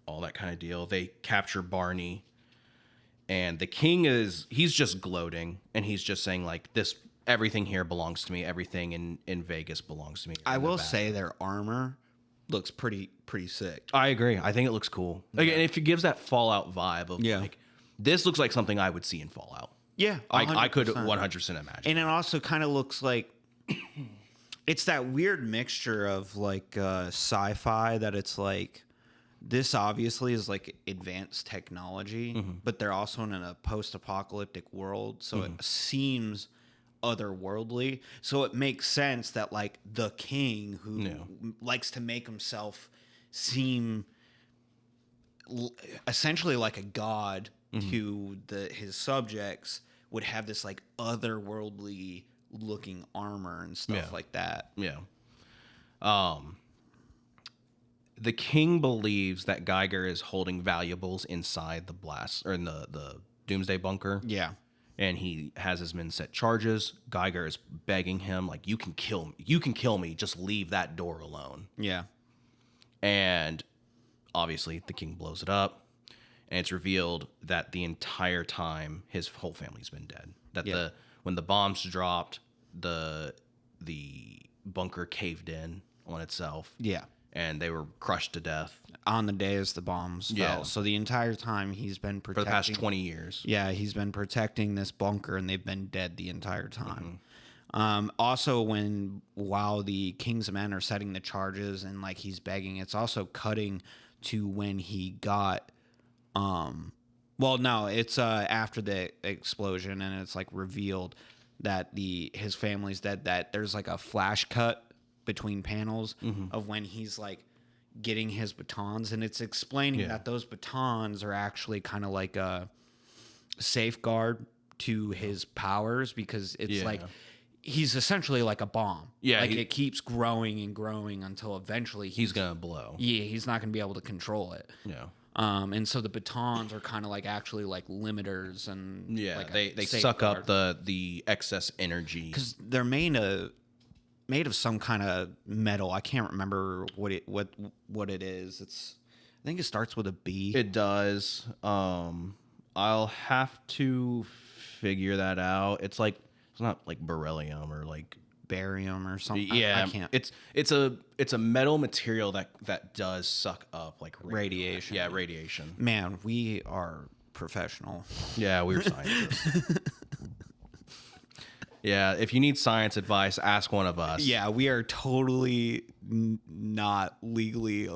All that kind of deal. They capture Barney, and the King he's just gloating, and he's just saying like, everything here belongs to me. Everything in Vegas belongs to me. I will say their armor looks pretty sick. I agree. I think it looks cool. Like, and if it gives that Fallout vibe of like, this looks like something I would see in Fallout. Yeah, I could 100% imagine. And it also kind of looks like it's that weird mixture of like sci-fi that it's like this obviously is like advanced technology, but they're also in a post-apocalyptic world, so it seems otherworldly. So it makes sense that like the King, who likes to make himself seem essentially like a god to his subjects, would have this like otherworldly looking armor and stuff like that. Yeah. The King believes that Geiger is holding valuables inside the blast, or in the Doomsday Bunker. Yeah. And he has his men set charges. Geiger is begging him, like, you can kill me. You can kill me. Just leave that door alone. Yeah. And obviously the King blows it up. And it's revealed that the entire time his whole family's been dead. That when the bombs dropped, the bunker caved in on itself. Yeah. And they were crushed to death. On the day as the bombs fell. So the entire time he's been protecting... For the past 20 years. Yeah, he's been protecting this bunker, and they've been dead the entire time. Also, while the King's men are setting the charges and like he's begging, it's also cutting to when he got... well, no, it's after the explosion, and it's like revealed that his family's dead, that there's like a flash cut between panels of when he's like getting his batons, and it's explaining that those batons are actually kind of like a safeguard to his powers, because it's like he's essentially like a bomb. Yeah, like it keeps growing and growing until eventually he's gonna blow. Yeah, he's not gonna be able to control it. Yeah. And so the batons are kind of like actually like limiters, and like they suck up the excess energy because they're made of some kind of metal. I can't remember what it is. I think it starts with a B. It does. I'll have to figure that out. It's not like beryllium or like barium or something. Yeah, I can't. It's a metal material that does suck up like radiation. Yeah, radiation. Man, we are professional. Yeah, we're scientists. Yeah, if you need science advice, ask one of us. Yeah, we are totally not legally.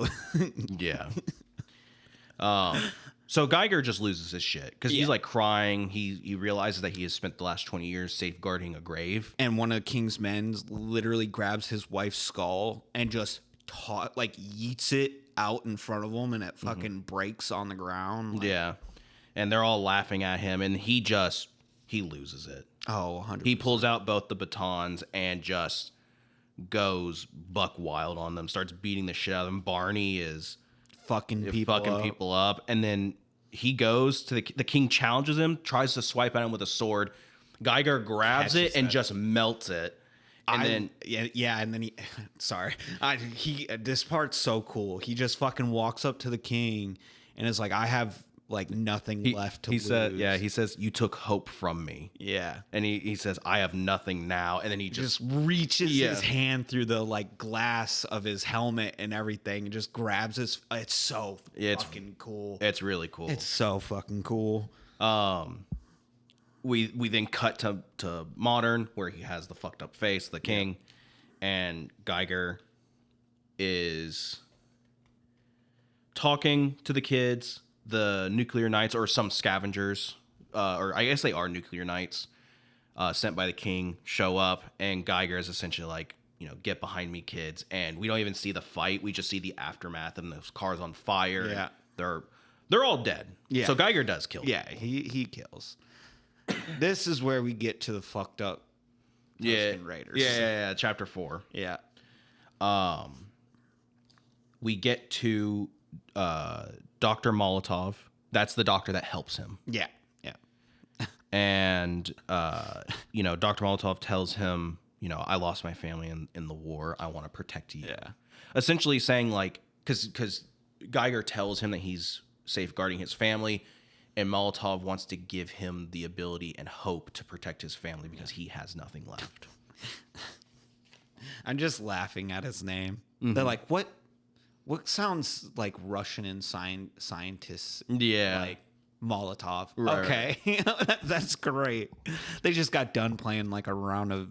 Yeah. So Geiger just loses his shit because he's like crying. He realizes that he has spent the last 20 years safeguarding a grave. And one of King's men literally grabs his wife's skull and just yeets it out in front of him and it fucking breaks on the ground. Like, yeah. And they're all laughing at him, and he loses it. Oh, 100%. He pulls out both the batons and just goes buck wild on them, starts beating the shit out of them. Barney is fucking people up. And then he goes to the king, challenges him, tries to swipe at him with a sword. Geiger grabs it and just melts it. And then and then this part's so cool. He just fucking walks up to the king and is like, I have like nothing left to lose. He says, you took hope from me. Yeah. And he says, I have nothing now. And then he just reaches his hand through the like glass of his helmet and everything and just grabs his. It's so fucking cool. It's really cool. It's so fucking cool. We then cut to modern, where he has the fucked up face, the king, and Geiger is talking to the kids. The nuclear knights, or some scavengers, or I guess they are nuclear knights, sent by the king, show up, and Geiger is essentially like, get behind me, kids. And we don't even see the fight; we just see the aftermath, and those cars on fire. Yeah, they're all dead. Yeah. So Geiger does kill them. Yeah, he kills. This is where we get to the fucked up Tusken Raiders. Yeah. Chapter 4. Yeah. We get to Dr. Molotov. That's the doctor that helps him. Yeah. And Dr. Molotov tells him, I lost my family in the war. I want to protect you. Yeah. Essentially saying, like, because Geiger tells him that he's safeguarding his family, and Molotov wants to give him the ability and hope to protect his family because he has nothing left. I'm just laughing at his name. Mm-hmm. They're like, what sounds like Russian and scientists? Yeah. Like Molotov. Right. Okay. That's great. They just got done playing like a round of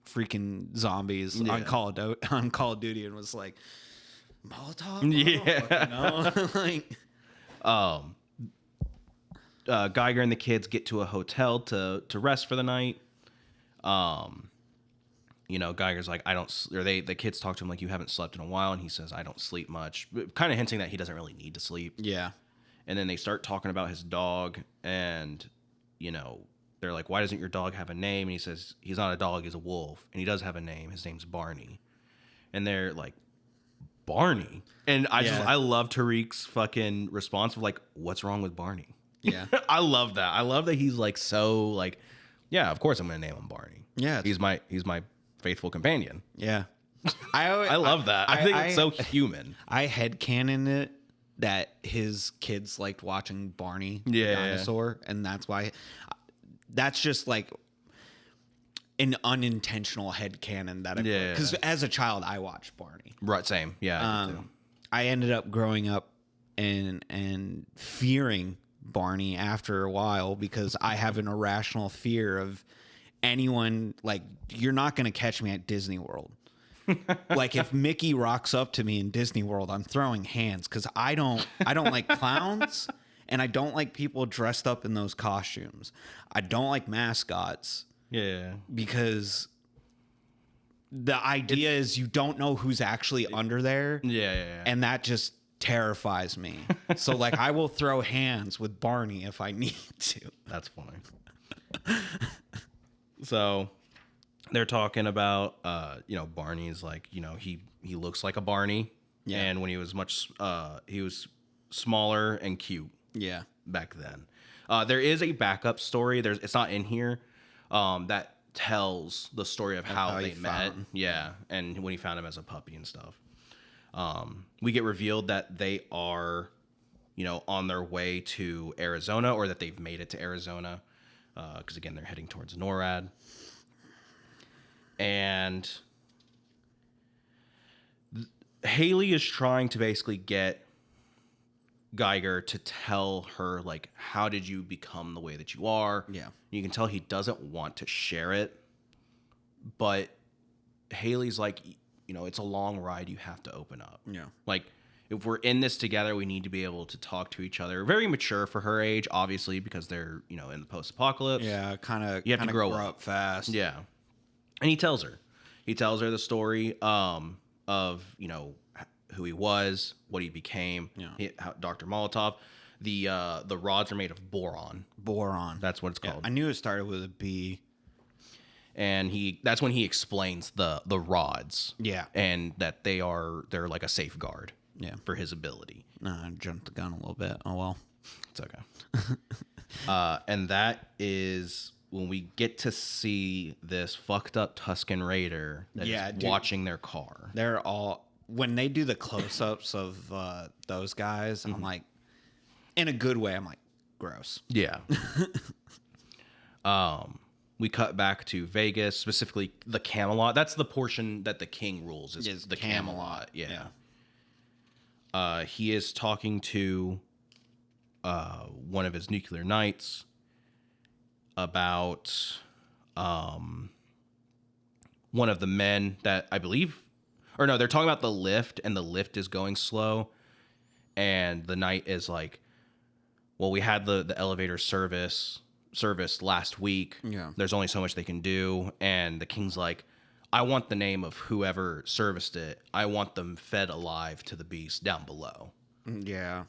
freaking zombies on Call of Duty and was like, Molotov? Geiger and the kids get to a hotel to rest for the night. Geiger's like, the kids talk to him like, you haven't slept in a while. And he says, I don't sleep much, kind of hinting that he doesn't really need to sleep. Yeah. And then they start talking about his dog, and, they're like, why doesn't your dog have a name? And he says, he's not a dog, he's a wolf. And he does have a name. His name's Barney. And they're like, Barney? And I love Tariq's fucking response of like, what's wrong with Barney? Yeah. I love that. I love that he's like, so like, yeah, of course I'm going to name him Barney. Yeah. He's my faithful companion. Yeah. I love that. I think it's so human. I headcanon it that his kids liked watching Barney the dinosaur, and that's why. That's just like an unintentional headcanon that because as a child I watched Barney. Right, same. Yeah. I ended up growing up and fearing Barney after a while because I have an irrational fear of anyone. Like, you're not going to catch me at Disney World. Like, if Mickey rocks up to me in Disney World, I'm throwing hands because I don't like clowns, and I don't like people dressed up in those costumes. I don't like mascots. Yeah. Because the idea is you don't know who's actually under there. Yeah. And that just terrifies me. So, like, I will throw hands with Barney if I need to. That's funny. So they're talking about, Barney's like, he looks like a Barney. Yeah. And when he was he was smaller and cute. Yeah. Back then. There is a backup story. It's not in here. That tells the story of how they met. Yeah. And when he found him as a puppy and stuff. We get revealed that they are, on their way to Arizona, or that they've made it to Arizona. Because again, they're heading towards NORAD. And Haley is trying to basically get Geiger to tell her, like, how did you become the way that you are? Yeah. You can tell he doesn't want to share it. But Haley's like, it's a long ride. You have to open up. Yeah. Like, if we're in this together, we need to be able to talk to each other. Very mature for her age, obviously, because they're, in the post-apocalypse. Yeah, you have to grow up fast. Yeah. And he tells her the story of, who he was, what he became. Dr. Molotov. The rods are made of boron. Boron. That's what it's called. I knew it started with a B. And that's when he explains the rods. Yeah. And that they're like a safeguard. Yeah. For his ability. I jumped the gun a little bit. Oh well. It's okay. And that is when we get to see this fucked up Tusken Raider that is watching their car. They're all when they do the close-ups of those guys, I'm like, in a good way, I'm like, gross. Yeah. We cut back to Vegas, specifically the Camelot. That's the portion that the king rules. Is the Camelot. Yeah. He is talking to one of his nuclear knights about one of the men that I believe, or no, they're talking about the lift, and the lift is going slow, and the knight is like, well, we had the elevator service last week. Yeah. There's only so much they can do. And the king's like, I want the name of whoever serviced it. I want them fed alive to the beast down below. Yeah.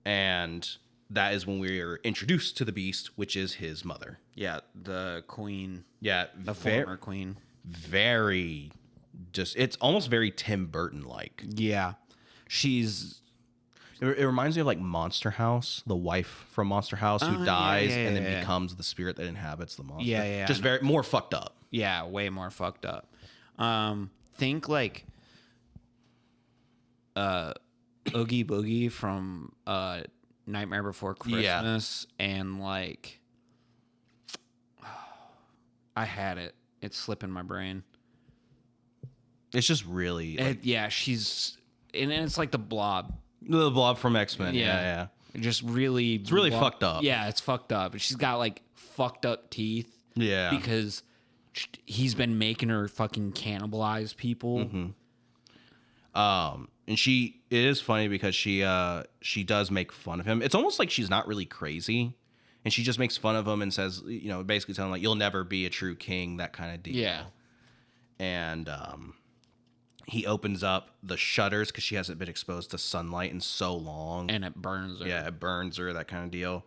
And that is when we are introduced to the beast, which is his mother. Yeah, the queen. Yeah. The former queen. Very it's almost very Tim Burton-like. Yeah. It reminds me of like Monster House, the wife from Monster House who dies and then becomes the spirit that inhabits the monster. Yeah. Just very more fucked up. Yeah, way more fucked up. Think like Oogie Boogie from Nightmare Before Christmas, and like I had it. It's slipping my brain. It's just really she's and it's like the Blob. The Blob from X-Men. Yeah. Just really... It's really fucked up. Yeah, it's fucked up. She's got, like, fucked up teeth. Yeah. Because he's been making her fucking cannibalize people. Mm-hmm. And it is funny because she does make fun of him. It's almost like she's not really crazy. And she just makes fun of him and says, basically telling him, like, you'll never be a true king, that kind of deal. Yeah. And, he opens up the shutters because she hasn't been exposed to sunlight in so long. And it burns her. Yeah, it burns her, that kind of deal.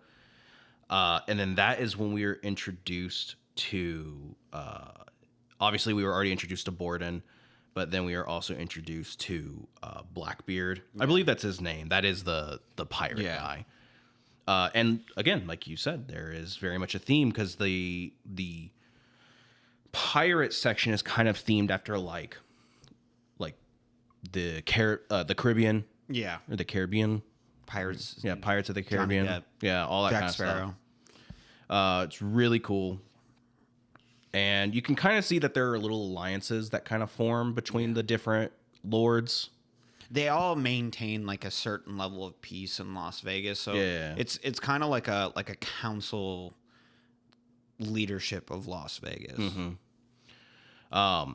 And then that is when we were introduced to... obviously, we were already introduced to Borden, but then we are also introduced to Blackbeard. I believe that's his name. That is the pirate guy. And again, like you said, there is very much a theme because the pirate section is kind of themed after like the Caribbean, or the Caribbean Pirates, Pirates of the Caribbean, all that Jack kind of Sparrow. Stuff. It's really cool, and you can kind of see that there are little alliances that kind of form between the different lords. They all maintain like a certain level of peace in Las Vegas, so it's kind of like a council leadership of Las Vegas. Mm-hmm.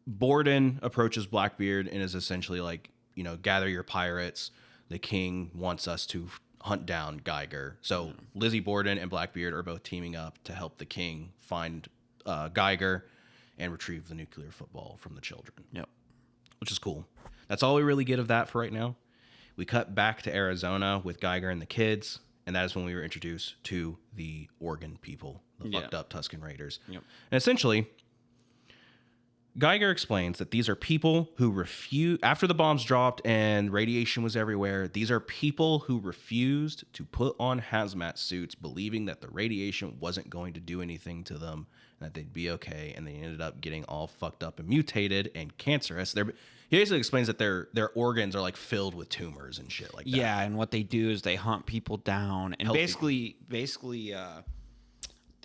Borden approaches Blackbeard and is essentially like, gather your pirates. The king wants us to hunt down Geiger. So Lizzie Borden and Blackbeard are both teaming up to help the king find Geiger and retrieve the nuclear football from the children. Yep. Which is cool. That's all we really get of that for right now. We cut back to Arizona with Geiger and the kids, and that is when we were introduced to the Oregon people, the fucked up Tusken Raiders. Yep. And essentially... Geiger explains that these are people who refuse, after the bombs dropped and radiation was everywhere, these are people who refused to put on hazmat suits, believing that the radiation wasn't going to do anything to them and that they'd be okay, and they ended up getting all fucked up and mutated and cancerous. He basically explains that their organs are like filled with tumors and shit like that. Yeah, and what they do is they hunt people down, and basically, they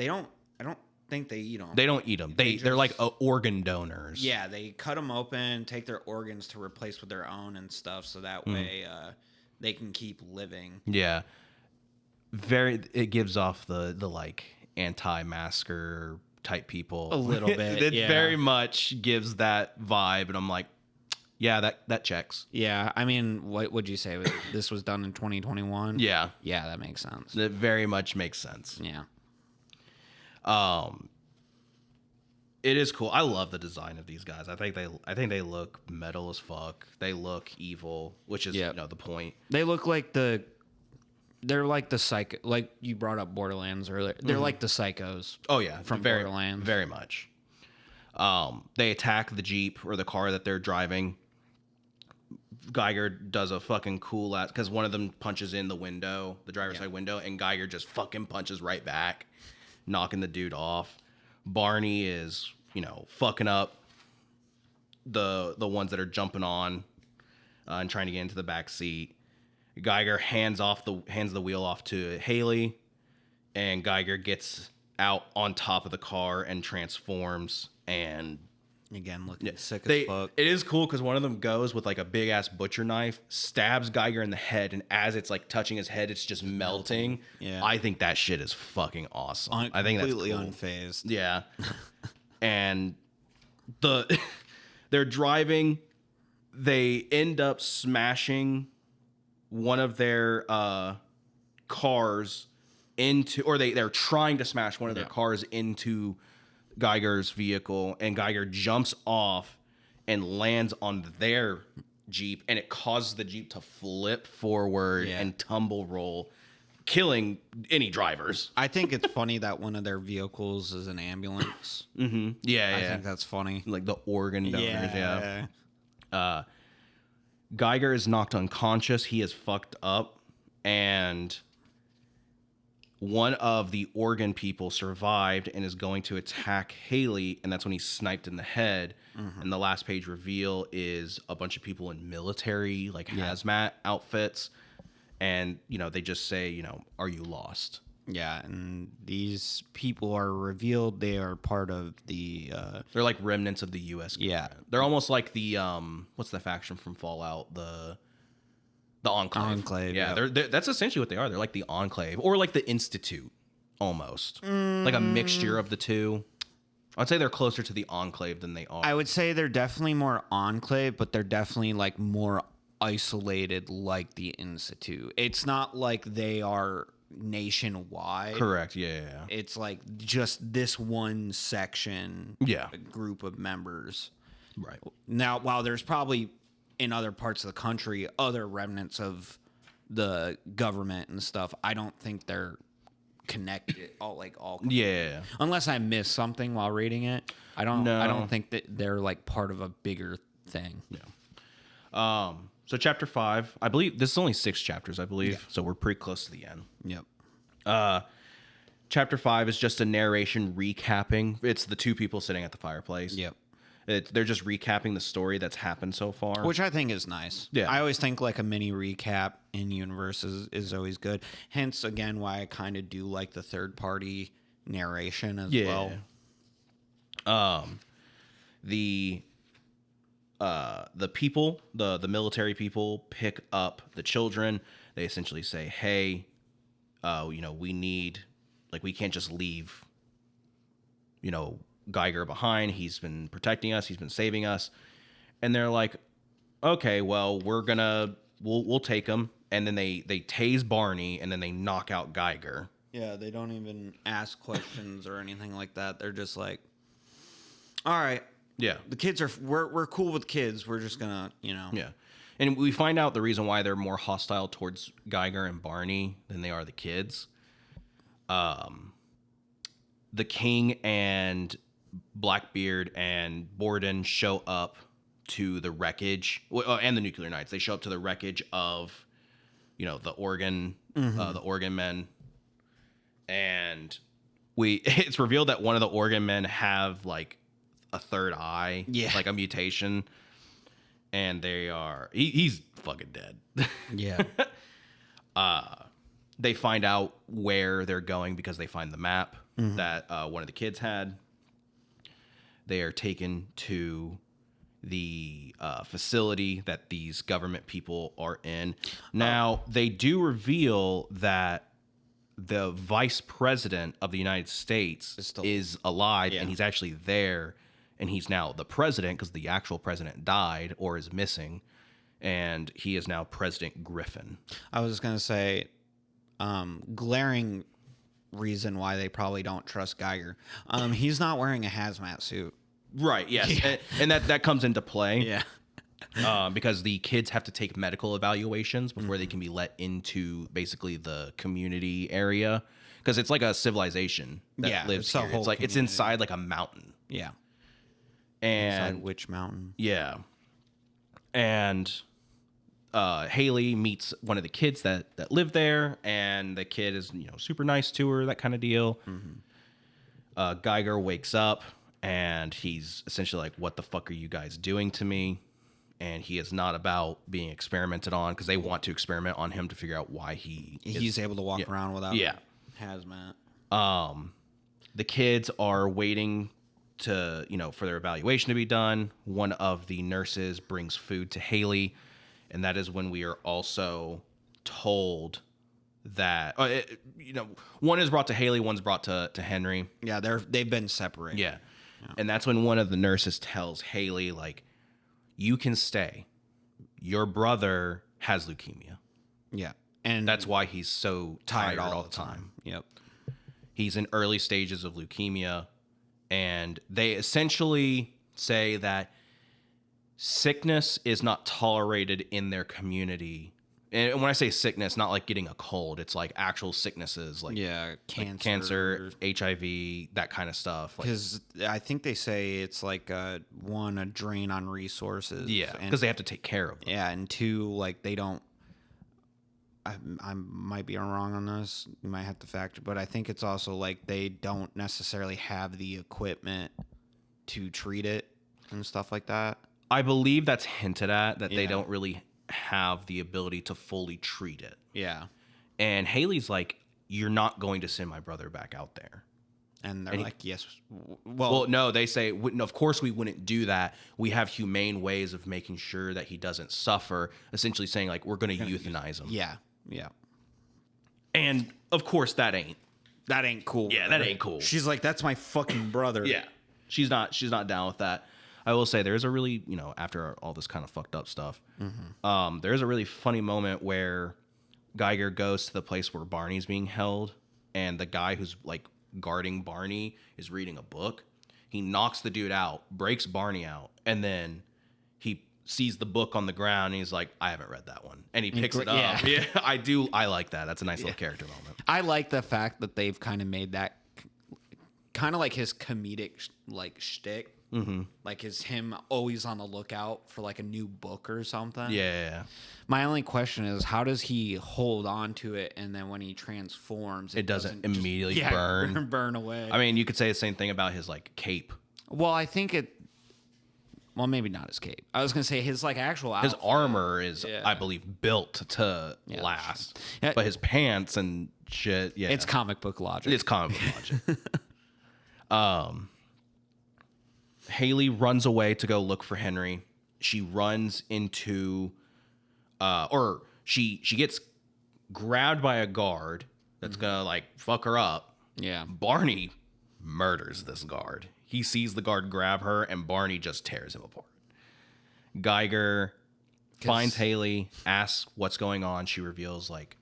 don't. I don't think they eat them. They don't eat them. They're like organ donors. Yeah, they cut them open, take their organs to replace with their own and stuff, so that way they can keep living. Yeah, it gives off the like anti-masker type people a little bit. It very much gives that vibe, and I'm like, yeah, that checks. Yeah, I mean, what would you say? This was done in 2021. Yeah, that makes sense. It very much makes sense. Yeah. It is cool. I love the design of these guys. I think they look metal as fuck. They look evil, which is the point. They look like they're like the psycho, like you brought up Borderlands earlier. They're like the psychos. Oh yeah, from very, Borderlands. very much. They attack the Jeep or the car that they're driving. Geiger does a fucking cool ass because one of them punches in the window, the driver's side window, and Geiger just fucking punches right back, knocking the dude off. Barney is, fucking up the ones that are jumping on and trying to get into the back seat. Geiger hands the wheel off to Haley, and Geiger gets out on top of the car and transforms and again looking sick as fuck. It is cool because one of them goes with like a big ass butcher knife, stabs Geiger in the head, and as it's like touching his head, it's just melting. Yeah, I think that shit is fucking awesome. I think that's completely cool. Unfazed. Yeah, and they're driving. They end up smashing one of their cars into, or they're trying to smash one of their cars into Geiger's vehicle, and Geiger jumps off and lands on their Jeep, and it causes the Jeep to flip forward and tumble roll, killing any drivers. I think it's funny that one of their vehicles is an ambulance. Mm-hmm. I think that's funny. Like the organ donors, Geiger is knocked unconscious. He is fucked up, and one of the organ people survived and is going to attack Haley, and that's when he's sniped in the head. Mm-hmm. And the last page reveal is a bunch of people in military, like hazmat outfits, and they just say, are you lost? Yeah, and these people are revealed. They are part of the... they're like remnants of the U.S. government. Yeah. They're almost like the... what's the faction from Fallout? The Enclave. Yeah, that's essentially what they are. They're like the Enclave. Or like the Institute, almost. Like a mixture of the two. I'd say they're closer to the Enclave than they are. I would say they're definitely more Enclave, but they're definitely like more isolated like the Institute. It's not like they are... nationwide. Correct. Yeah. It's like just this one section, a group of members. Right. Now, while there's probably in other parts of the country other remnants of the government and stuff, I don't think they're connected all yeah. Unless I missed something while reading it. I don't think that they're like part of a bigger thing. Yeah. So chapter 5, I believe this is only 6 chapters, I believe. Yeah. So we're pretty close to the end. Yep. Chapter 5 is just a narration recapping. It's the two people sitting at the fireplace. Yep. They're just recapping the story that's happened so far. Which I think is nice. Yeah. I always think like a mini recap in universe is always good. Hence, again, why I kind of do like the third party narration as well. The people, the military people pick up the children. They essentially say, hey, we need, like, we can't just leave, Geiger behind. He's been protecting us. He's been saving us. And they're like, okay, well, we'll take him. And then they tase Barney, and then they knock out Geiger. Yeah, they don't even ask questions or anything like that. They're just like, all right. Yeah. The kids we're cool with kids. We're just gonna, Yeah. And we find out the reason why they're more hostile towards Geiger and Barney than they are the kids. The King and Blackbeard and Borden show up to the wreckage, and the Nuclear Knights. They show up to the wreckage of, the Organ, the Organ men. And it's revealed that one of the Organ men have, like, a third eye, like a mutation, and he's fucking dead. Yeah. They find out where they're going because they find the map that one of the kids had. They are taken to the facility that these government people are in. Now, they do reveal that the vice president of the United States is alive, and he's actually there. And he's now the president because the actual president died or is missing. And he is now President Griffin. I was going to say, glaring reason why they probably don't trust Geiger. He's not wearing a hazmat suit. Right. Yes. Yeah. And that comes into play. Yeah. Because the kids have to take medical evaluations before they can be let into basically the community area. Because it's like a civilization that lives it's a here. whole It's like it's community. inside like a mountain. Yeah. And Inside which mountain? yeah. And Haley meets one of the kids that live there, and the kid is super nice to her, that kind of deal. Geiger wakes up, and he's essentially like, "What the fuck are you guys doing to me?" And he is not about being experimented on because they want to experiment on him to figure out why he's able to walk around without hazmat. The kids are waiting to for their evaluation to be done. One of the nurses brings food to Haley, and that is when we are also told that one is brought to Haley, one's brought to Henry. Yeah, they've been separated. Yeah. And that's when one of the nurses tells Haley, like, you can stay. Your brother has leukemia. Yeah. And that's why he's so tired all the time. Yep. He's in early stages of leukemia. And they essentially say that sickness is not tolerated in their community. And when I say sickness, not like getting a cold, it's like actual sicknesses, like cancer, HIV, that kind of stuff. Because I think they say it's like a drain on resources. Yeah, because they have to take care of them. Yeah, and two, like they don't. I might be wrong on this. You might have to factor, but I think it's also like they don't necessarily have the equipment to treat it and stuff like that. I believe that's hinted at, that they don't really have the ability to fully treat it. Yeah. And Haley's like, you're not going to send my brother back out there. And they're like, yes. Well, no, they say, of course we wouldn't do that. We have humane ways of making sure that he doesn't suffer, essentially saying, like, we're going to euthanize him. Yeah. Yeah. And, of course, that ain't cool. Yeah, that ain't cool. She's like, that's my fucking brother. Yeah. She's not down with that. I will say there's a really, after all this kind of fucked up stuff, there's a really funny moment where Geiger goes to the place where Barney's being held, and the guy who's like guarding Barney is reading a book. He knocks the dude out, breaks Barney out, and then he sees the book on the ground, and he's like, I haven't read that one. And he picks it up. Yeah, I do. I like that. That's a nice little character moment. I like the fact that they've kind of made that kind of like his comedic like shtick. Mm-hmm. Like is him always on the lookout for like a new book or something. Yeah. My only question is, how does he hold on to it, and then when he transforms, it doesn't immediately burn away? I mean, you could say the same thing about his like cape. Well, I think it. Well, maybe not his cape. I was gonna say his like actual outfit. His armor is, I believe, built to last, but his pants and shit. Yeah, it's comic book logic. It's comic book logic. Haley runs away to go look for Henry. She runs into, or she gets grabbed by a guard that's gonna like fuck her up. Yeah. Barney murders this guard. He sees the guard grab her, and Barney just tears him apart. Geiger finds Haley, asks what's going on. She reveals like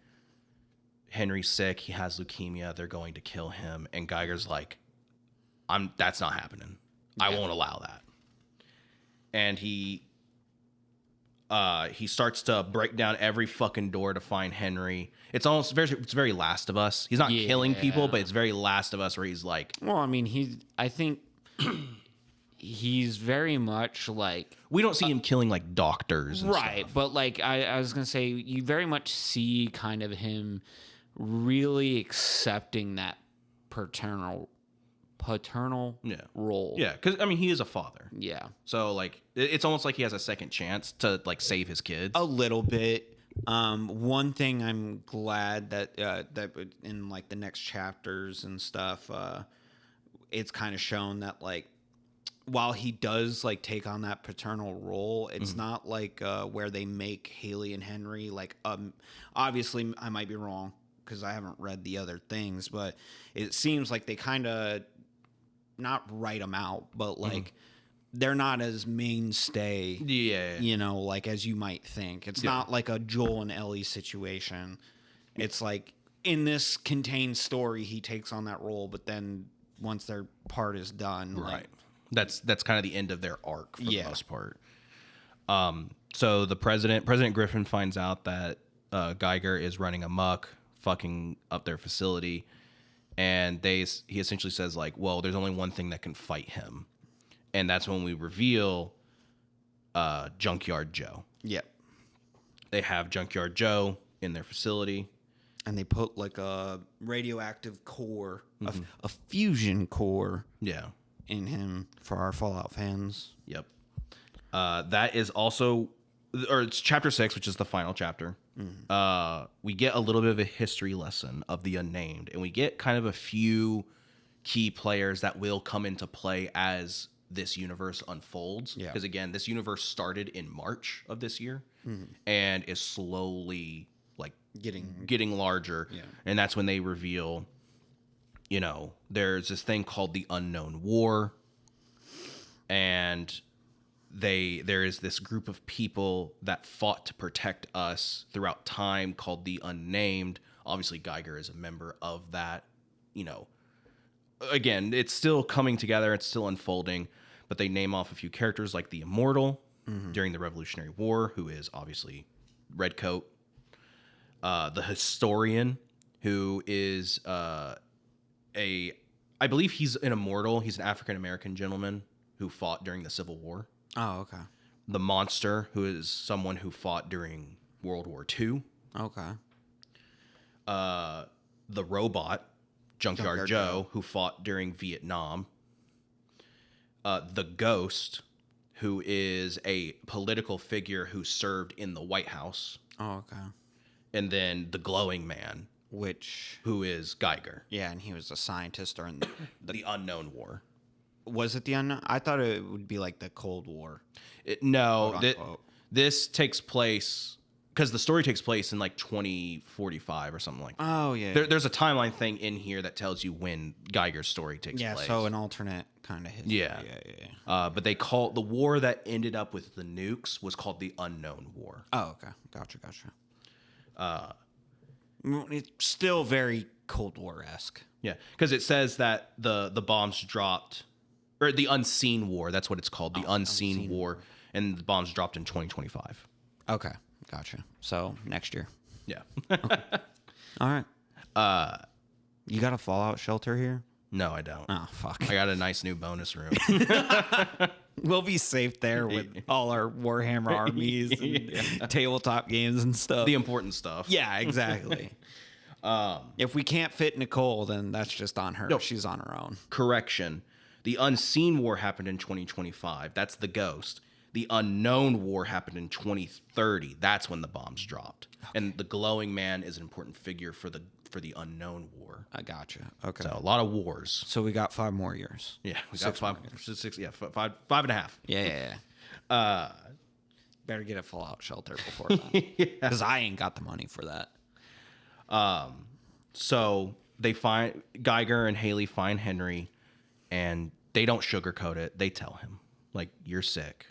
Henry's sick. He has leukemia. They're going to kill him. And Geiger's like, that's not happening. I won't allow that. And he starts to break down every fucking door to find Henry. It's very Last of Us. He's not killing people, but it's very Last of Us, where he's like, well, I mean, I think he's very much like, we don't see him killing like doctors and right stuff. But like I was gonna say, you very much see kind of him really accepting that paternal role. Yeah, because I mean, he is a father. Yeah. So like, it's almost like he has a second chance to like save his kids. A little bit. One thing I'm glad that in like the next chapters and stuff, it's kind of shown that like, while he does like take on that paternal role, it's not like where they make Haley and Henry like, obviously I might be wrong because I haven't read the other things, but it seems like they kind of not write them out, but like they're not as mainstay, like as you might think. It's not like a Joel and Ellie situation. It's like in this contained story, he takes on that role, but then once their part is done, right, That's kind of the end of their arc for the most part. So the President Griffin finds out that Geiger is running amok, fucking up their facility, and he essentially says like, well, there's only one thing that can fight him, and that's when we reveal Junkyard Joe. Yep. They have Junkyard Joe in their facility. And they put like a radioactive core, a fusion core in him for our Fallout fans. Yep. That is also, or it's chapter 6, which is the final chapter. We get a little bit of a history lesson of the Unnamed, and we get kind of a few key players that will come into play as this universe unfolds. Because again, this universe started in March of this year and is slowly like getting larger. And that's when they reveal, you know, there's this thing called the Unknown War, and there is this group of people that fought to protect us throughout time called the Unnamed. Obviously Geiger is a member of that. You know, again, it's still coming together, it's still unfolding, but they name off a few characters like the Immortal during the Revolutionary War, who is obviously Redcoat. The Historian, who is I believe he's an immortal. He's an African-American gentleman who fought during the Civil War. Oh, okay. The Monster, who is someone who fought during World War II. Okay. The Robot, Junkyard Joe, who fought during Vietnam. The Ghost, who is a political figure who served in the White House. Oh, okay. And then the Glowing Man, who is Geiger. Yeah, and he was a scientist during the Unknown War. Was it the Unknown? I thought it would be like the Cold War. This takes place because the story takes place in like 2045 or something like that. Oh, yeah. There's a timeline thing in here that tells you when Geiger's story takes place. Yeah, so an alternate kind of history. Yeah. But they call the war that ended up with the nukes was called the Unknown War. Oh, okay. Gotcha. It's still very Cold War-esque. Yeah, because it says that the bombs dropped, or the Unseen War, that's what it's called, the Unseen War, and the bombs dropped in 2025. Okay, gotcha. So, next year. Yeah. Okay. All right. You got a Fallout shelter here? No, I don't. Oh, fuck. I got a nice new bonus room. We'll be safe there with all our Warhammer armies and tabletop games and stuff. The important stuff. Yeah, exactly. If we can't fit Nicole, then that's just on her. No, she's on her own. Correction. The Unseen War happened in 2025. That's the Ghost. The Unknown War happened in 2030. That's when the bombs dropped. Okay. And the Glowing Man is an important figure for the Unknown War. I gotcha. Okay. So a lot of wars. So we got 5 more years. Yeah, we got 5 and a half. Yeah. Better get a Fallout shelter before that. Because I ain't got the money for that. So they find Geiger and Haley find Henry, and they don't sugarcoat it. They tell him, like, you're sick.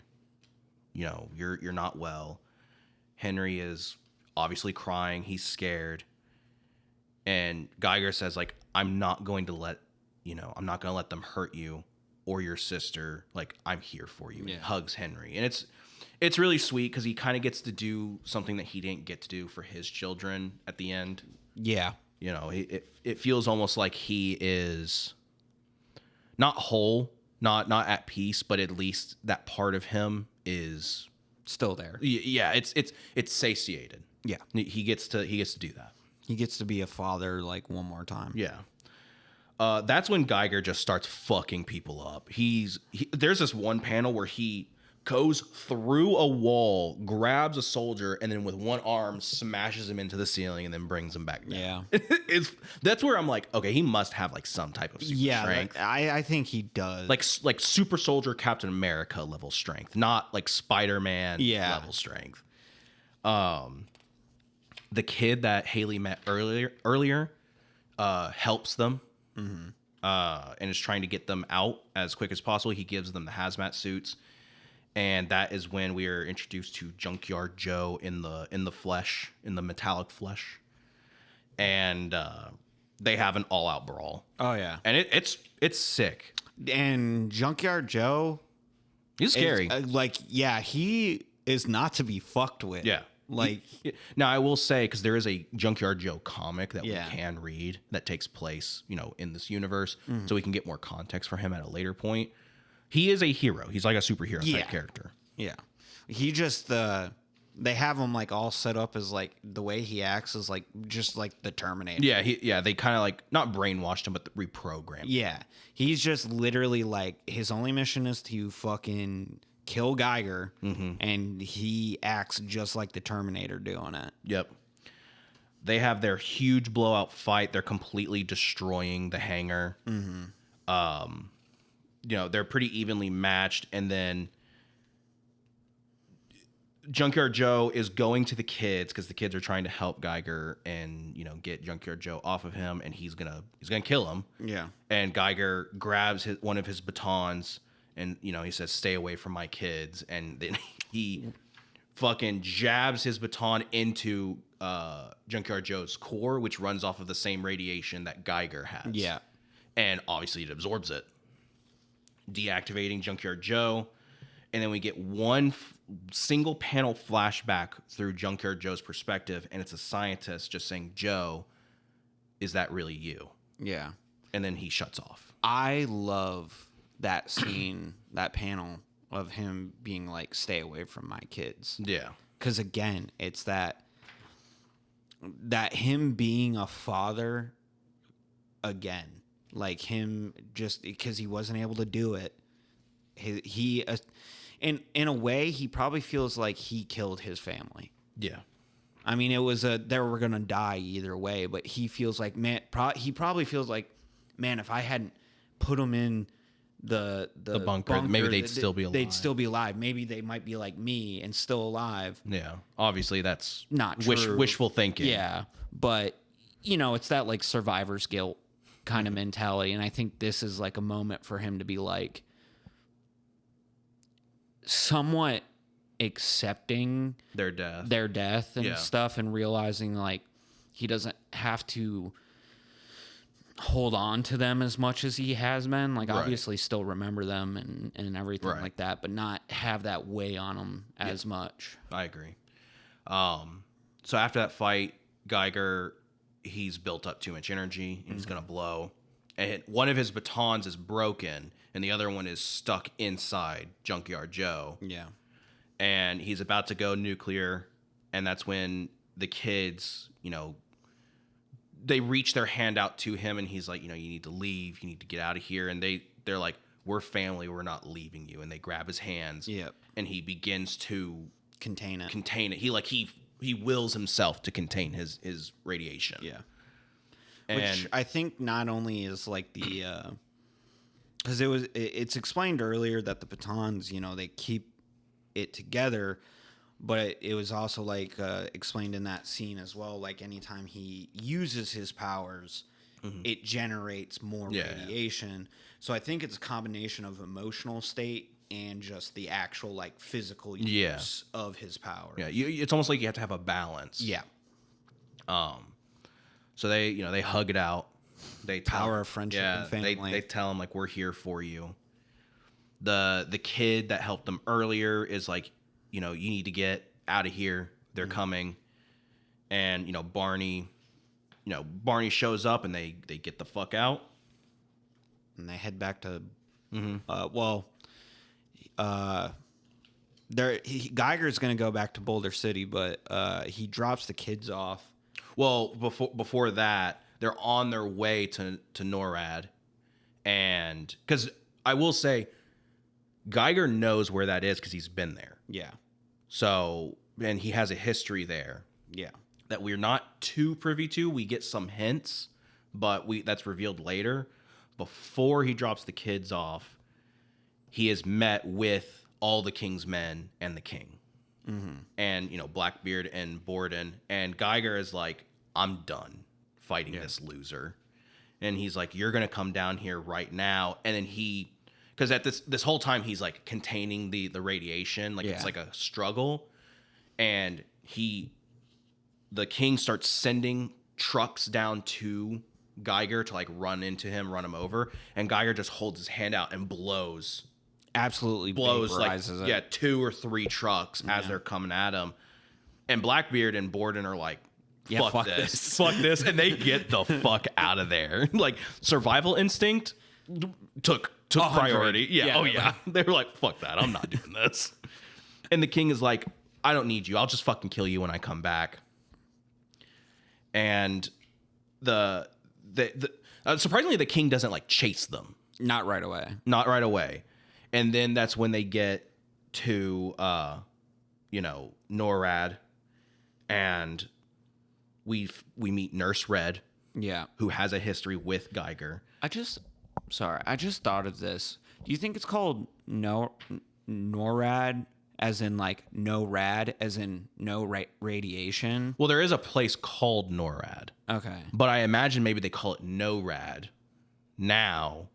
You know, you're not well. Henry is obviously crying. He's scared. And Geiger says, like, I'm not going to let them hurt you or your sister. Like, I'm here for you. Yeah. He hugs Henry. And it's really sweet because he kind of gets to do something that he didn't get to do for his children at the end. Yeah. You know, it feels almost like he is not whole, not at peace, but at least that part of him is still there. Yeah, it's satiated. Yeah. He gets to do that. He gets to be a father, like, one more time. Yeah. That's when Geiger just starts fucking people up. There's this one panel where he goes through a wall, grabs a soldier, and then with one arm smashes him into the ceiling and then brings him back down. Yeah. That's where I'm like, okay, he must have like some type of super strength. I think he does. Like super soldier Captain America level strength, not like Spider-Man level strength. The kid that Haley met earlier helps them and is trying to get them out as quick as possible. He gives them the hazmat suits, and that is when we are introduced to Junkyard Joe in the flesh, in the metallic flesh, and they have an all-out brawl. Oh yeah, and it's sick. And Junkyard Joe, he's scary. He is not to be fucked with. Yeah. Like, now I will say, because there is a Junkyard Joe comic that we can read that takes place, in this universe, so we can get more context for him at a later point. He is a hero. He's like a superhero type character. Yeah. He just they have him like all set up as like the way he acts is like just like the Terminator. Yeah, they kind of like not brainwashed him, but reprogrammed him. Yeah. He's just literally like his only mission is to fucking kill Geiger, and he acts just like the Terminator doing it. Yep. They have their huge blowout fight. They're completely destroying the hangar. They're pretty evenly matched, and then Junkyard Joe is going to the kids because the kids are trying to help Geiger and get Junkyard Joe off of him, and he's gonna kill him. Yeah. And Geiger grabs one of his batons, and he says, "Stay away from my kids," and then he fucking jabs his baton into Junkyard Joe's core, which runs off of the same radiation that Geiger has. Yeah. And obviously it absorbs it, deactivating Junkyard Joe. And then we get one single panel flashback through Junkyard Joe's perspective, and it's a scientist just saying, "Joe, is that really you?" Yeah. And then he shuts off. I love that scene, that panel of him being like, "Stay away from my kids." Yeah. Because again, it's that him being a father again, like him just because he wasn't able to do it. In a way, he probably feels like he killed his family. Yeah. I mean, they were gonna die either way, but he feels like, man, he probably feels like, man, if I hadn't put them in the bunker, maybe they'd still be alive. They'd still be alive. Maybe they might be like me and still alive. Yeah. Obviously, that's not true. Wishful thinking. Yeah, but it's that like survivor's guilt kind of mentality, and I think this is like a moment for him to be like somewhat accepting their death and stuff, and realizing like he doesn't have to hold on to them as much as he has been. Like, obviously still remember them and everything like that, but not have that weigh on him as much. I agree. So after that fight, Geiger, he's built up too much energy, and he's going to blow. And one of his batons is broken, and the other one is stuck inside Junkyard Joe. Yeah. And he's about to go nuclear, and that's when the kids, they reach their hand out to him, and he's like, you need to leave, you need to get out of here. And they're like, "We're family, we're not leaving you." And they grab his hands, and he begins to contain it. He wills himself to contain his radiation. Yeah. And which I think not only is like the because it's explained earlier that the batons, they keep it together, but it was also like explained in that scene as well, like anytime he uses his powers, it generates more radiation. So I think it's a combination of emotional state and just the actual like physical use of his power. Yeah, it's almost like you have to have a balance. Yeah. So they hug it out. They power of friendship and family. They tell him like, "We're here for you." The kid that helped them earlier is like, you need to get out of here. They're coming. And Barney shows up, and they get the fuck out. And they head back to Geiger's going to go back to Boulder City, but he drops the kids off. Well, before that, they're on their way to NORAD, and because I will say, Geiger knows where that is because he's been there. Yeah. So, and he has a history there. Yeah. That we're not too privy to. We get some hints, but that's revealed later. Before he drops the kids off, he is met with all the King's men and the King. And, Blackbeard and Borden. And Geiger is like, "I'm done fighting this loser." And he's like, "You're going to come down here right now." And then because at this whole time, he's like containing the radiation. Like, it's like a struggle. And the King starts sending trucks down to Geiger to like run him over, and Geiger just holds his hand out and blows vaporizes like it. 2 or 3 trucks as they're coming at him. And Blackbeard and Borden are like, fuck this, and they get the fuck out of there. Like, survival instinct took priority. Yeah. Oh yeah. They were like, fuck that, I'm not doing this. And the king is like, I don't need you, I'll just fucking kill you when I come back. And the surprisingly, the king doesn't like chase them. Not right away. And then that's when they get to NORAD, and we meet Nurse Red, who has a history with Geiger. I just thought of this. Do you think it's called NORAD as in like no rad as in no radiation? Well, there is a place called NORAD. Okay. But I imagine maybe they call it NORAD now.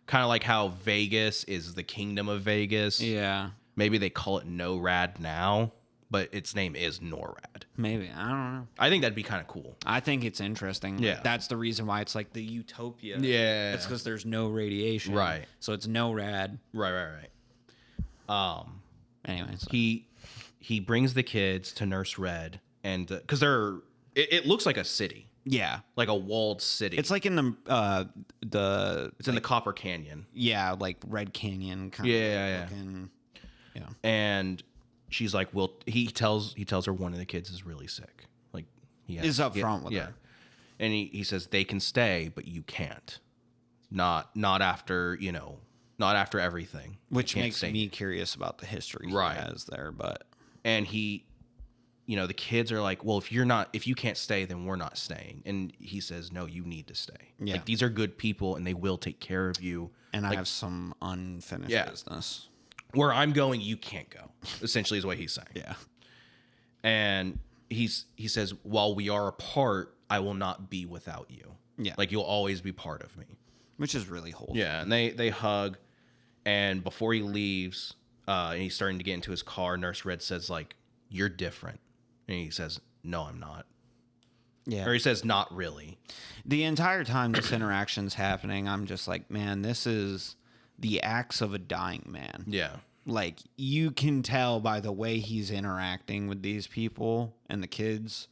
Kind of like how Vegas is the kingdom of Vegas. Yeah. Maybe they call it NORAD now, but its name is NORAD. Maybe. I don't know. I think that'd be kind of cool. I think it's interesting. Yeah. That's the reason why it's like the utopia. Yeah. It's because there's no radiation. Right. So it's NORAD. Right. Anyways. He brings the kids to Nurse Red, and because it looks like a city. Yeah. Like a walled city. It's like in the in the Copper Canyon. Yeah, like Red Canyon kind of. Yeah. And she's like, well, he tells her one of the kids is really sick. Like is up front with her. And he says they can stay, but you can't. Not after, not after everything. Which makes me curious about the history he has there, but and the kids are like, well, if you can't stay, then we're not staying. And he says, no, you need to stay. Yeah. Like, these are good people and they will take care of you. And I have some unfinished business. Where I'm going, you can't go, essentially is what he's saying. Yeah. And he says, while we are apart, I will not be without you. Yeah. Like, you'll always be part of me. Which is really wholesome. Yeah. And they hug. And before he leaves, and he's starting to get into his car, Nurse Red says, like, you're different. And he says, no, I'm not. Yeah. Or he says, not really. The entire time this interaction's happening, I'm just like, man, this is the acts of a dying man. Yeah. Like, you can tell by the way he's interacting with these people and the kids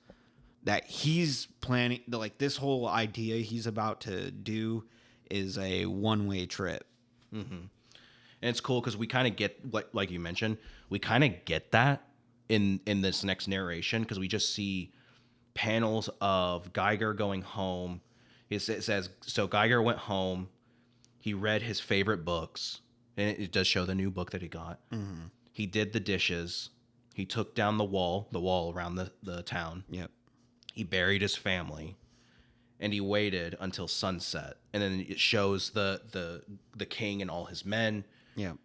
that he's planning, like, this whole idea he's about to do is a one-way trip. Mm-hmm. And it's cool because we kind of get, like you mentioned, we kind of get that in this next narration, because we just see panels of Geiger going home. It says, so Geiger went home. He read his favorite books, and it does show the new book that he got. Mm-hmm. He did the dishes. He took down the wall around the town. Yep. He buried his family, and he waited until sunset. And then it shows the king and all his men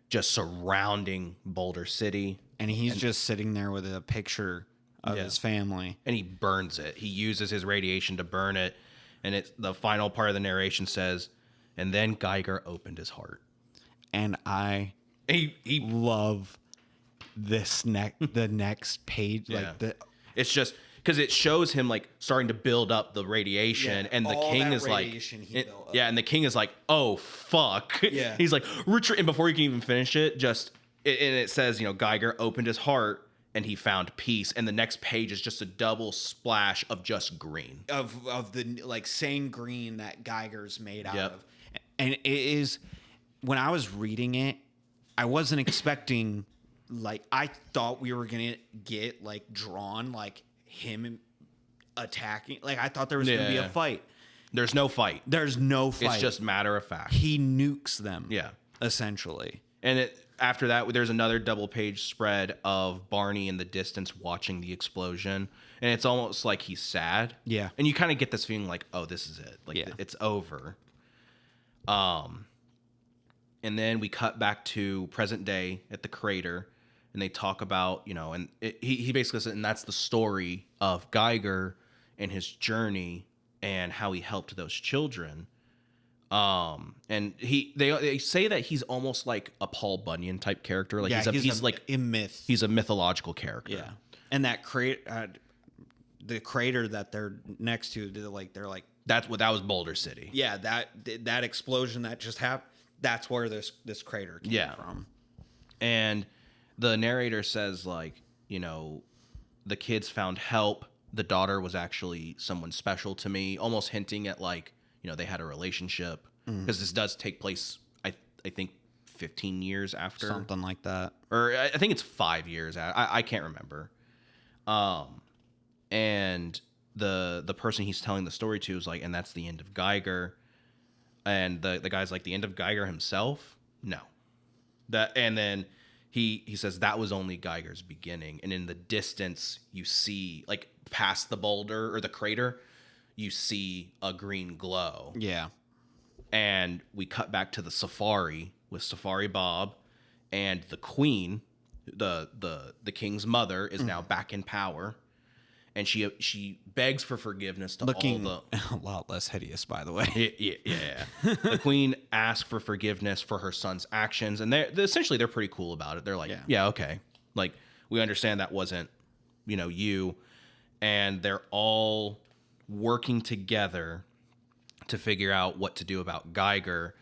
just surrounding Boulder City. And he's just sitting there with a picture of his family. And he burns it. He uses his radiation to burn it. And the final part of the narration says, and then Geiger opened his heart. And he love this the next page. Yeah. Like it's just because it shows him like starting to build up the radiation, and the king is like, and the king is like, oh fuck. Yeah. He's like, retreat. And before he can even finish it, and it says, Geiger opened his heart and he found peace. And the next page is just a double splash of just green. Of the like same green that Geiger's made out of. And it is, when I was reading it, I wasn't expecting, like, I thought we were going to get like drawn like him attacking. Like, I thought there was going to be a fight. There's no fight. It's just matter of fact. He nukes them. Yeah. Essentially. And after that, there's another double page spread of Barney in the distance watching the explosion. And it's almost like he's sad. Yeah. And you kind of get this feeling like, oh, this is it. Like, it's over. And then we cut back to present day at the crater. And they talk about, and he basically said, and that's the story of Geiger and his journey and how he helped those children. And they say that he's almost like a Paul Bunyan type character. Like he's like a myth. He's a mythological character. Yeah. And that the crater that they're next to, they're like That was Boulder City. Yeah, that explosion that just happened, that's where this crater came from. And the narrator says, like, you know, the kids found help. The daughter was actually someone special to me, almost hinting at, like, you know, they had a relationship. Because this does take place, I think, 15 years after. Something like that. Or I think it's 5 years. I can't remember. And the person he's telling the story to is like, and that's the end of Geiger. And the guy's like, the end of Geiger himself? No. And then he says that was only Geiger's beginning. And in the distance, you see, like, past the boulder or the crater, you see a green glow. Yeah. And we cut back to the safari with Safari Bob, and the queen, the king's mother, is now back in power. And she begs for forgiveness to looking all a lot less hideous, by the way. Yeah. The queen asks for forgiveness for her son's actions, and they're essentially pretty cool about it. They're like, yeah, okay, like, we understand that wasn't, you know, you. And they're all working together to figure out what to do about Geiger.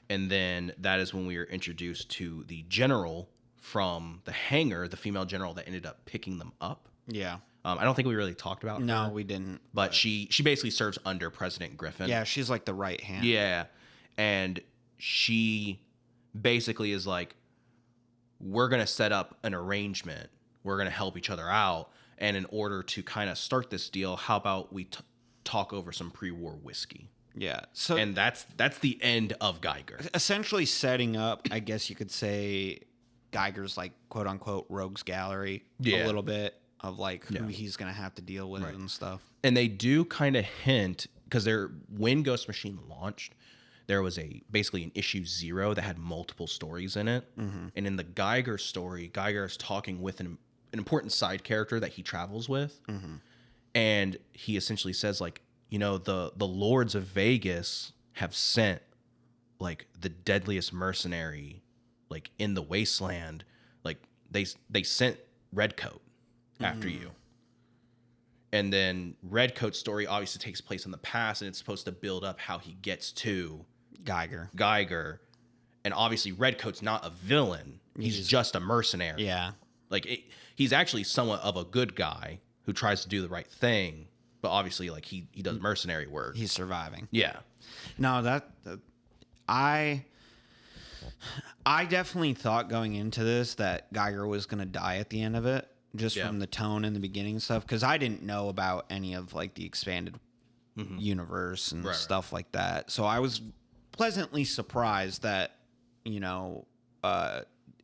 And then that is when we are introduced to the general from the hangar, the female general that ended up picking them up. Yeah. I don't think we really talked about No, her, we didn't. but she basically serves under President Griffin. Yeah, she's like the right hand. Yeah. And she basically is like, we're going to set up an arrangement. We're going to help each other out. And in order to kind of start this deal, how about we talk over some pre-war whiskey? Yeah. So, and that's the end of Geiger. Essentially setting up, I guess you could say, Geiger's, like, quote unquote rogues gallery a little bit of, like, who he's going to have to deal with and stuff. And they do kind of hint, because when Ghost Machine launched, there was basically an issue 0 that had multiple stories in it. Mm-hmm. And in the Geiger story, Geiger is talking with an important side character that he travels with. Mm-hmm. And he essentially says, like, you know, the lords of Vegas have sent, like, the deadliest mercenary, like, in the wasteland. Like, they sent Redcoat after you. And then Redcoat's story obviously takes place in the past, and it's supposed to build up how he gets to Geiger. And obviously Redcoat's not a villain. He's just a mercenary. Yeah. Like, he's actually somewhat of a good guy who tries to do the right thing, but obviously, like, he does mercenary work. He's surviving. Yeah. No, I definitely thought going into this that Geiger was going to die at the end of it, just from the tone in the beginning and stuff, because I didn't know about any of, like, the expanded universe and stuff like that. So I was pleasantly surprised that, you know,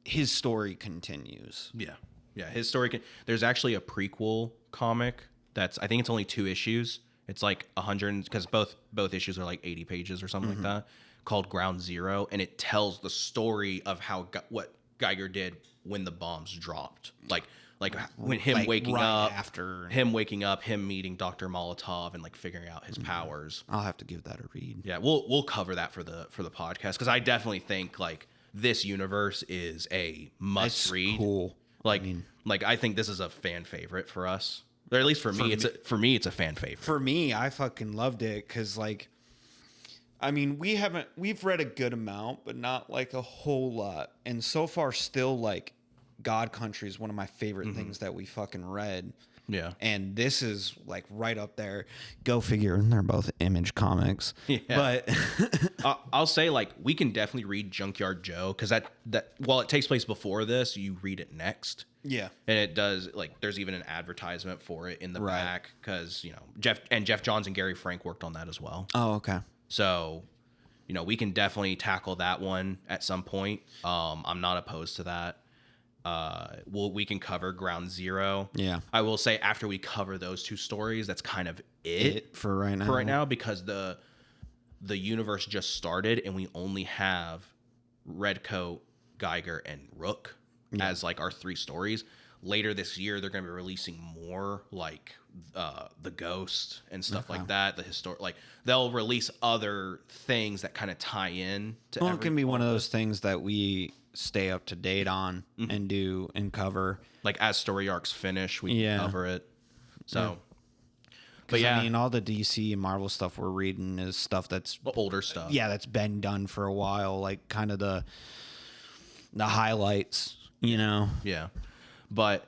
his story continues. Yeah, his story there's actually a prequel comic I think it's only 2 issues. It's like 100, because both issues are like 80 pages or something like that, called Ground Zero, and it tells the story of what Geiger did when the bombs dropped. Like when him waking up, him meeting Dr. Molotov and, like, figuring out his powers. I'll have to give that a read. Yeah, we'll cover that for the podcast, because I definitely think, like, this universe is a must read. Cool. Like, I think this is a fan favorite for us. Or at least for me, it's a fan favorite. For me, I fucking loved it because, like, I mean, we've read a good amount, but not, like, a whole lot. And so far, still, like, God Country is one of my favorite things that we fucking read. Yeah. And this is, like, right up there. Go figure. And they're both Image comics. Yeah. But I'll say, like, we can definitely read Junkyard Joe, because that while it takes place before this, you read it next. Yeah. And it does, like, there's even an advertisement for it in the back, because, you know, Jeff Johns and Gary Frank worked on that as well. Oh, okay. So, you know, we can definitely tackle that one at some point. I'm not opposed to that. We can cover Ground Zero. Yeah. I will say, after we cover those 2 stories, that's kind of it for right now. Because the universe just started, and we only have Redcoat, Geiger, and Rook as, like, our 3 stories. Later this year, they're going to be releasing more, like, the Ghost and stuff like that. Like, they'll release other things that kind of tie in to. Well, it can be one of those things that we stay up to date on and do and cover. Like, as story arcs finish, we can cover it. So, But yeah, I mean, all the DC and Marvel stuff we're reading is stuff that's the older stuff. Yeah, that's been done for a while, like kind of the highlights, you know. Yeah, but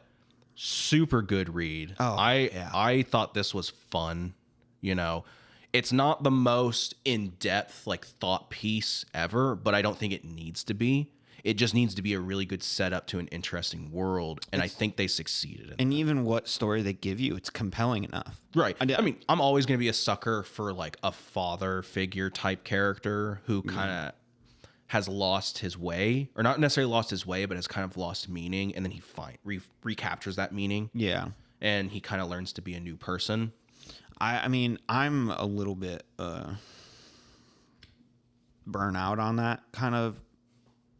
super good read. Oh, I thought this was fun. You know, it's not the most in-depth like thought piece ever, but I don't think it needs to be. It just needs to be a really good setup to an interesting world, and I think they succeeded in and even what story they give you, it's compelling enough. Right. I mean, I'm always going to be a sucker for like a father figure type character who kind of has lost his way, or not necessarily lost his way, but has kind of lost meaning, and then he recaptures that meaning. Yeah. And he kind of learns to be a new person. I mean, I'm a little bit burnt out on that kind of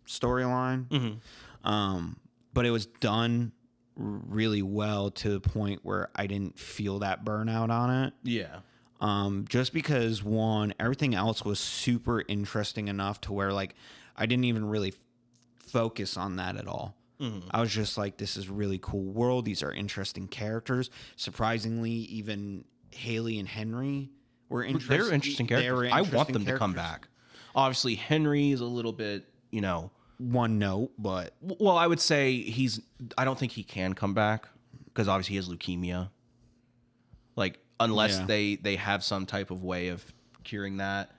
storyline. But it was done really well to the point where I didn't feel that burnout on it. Yeah. Just because one, everything else was super interesting enough to where like I didn't even really focus on that at all. I was just like, this is a really cool world. These are interesting characters. Surprisingly, even Haley and Henry were interesting. They're interesting characters. I want them to come back. Obviously, Henry is a little bit, you know, one note, but well, I would say I don't think he can come back because obviously he has leukemia. Like, unless they have some type of way of curing that.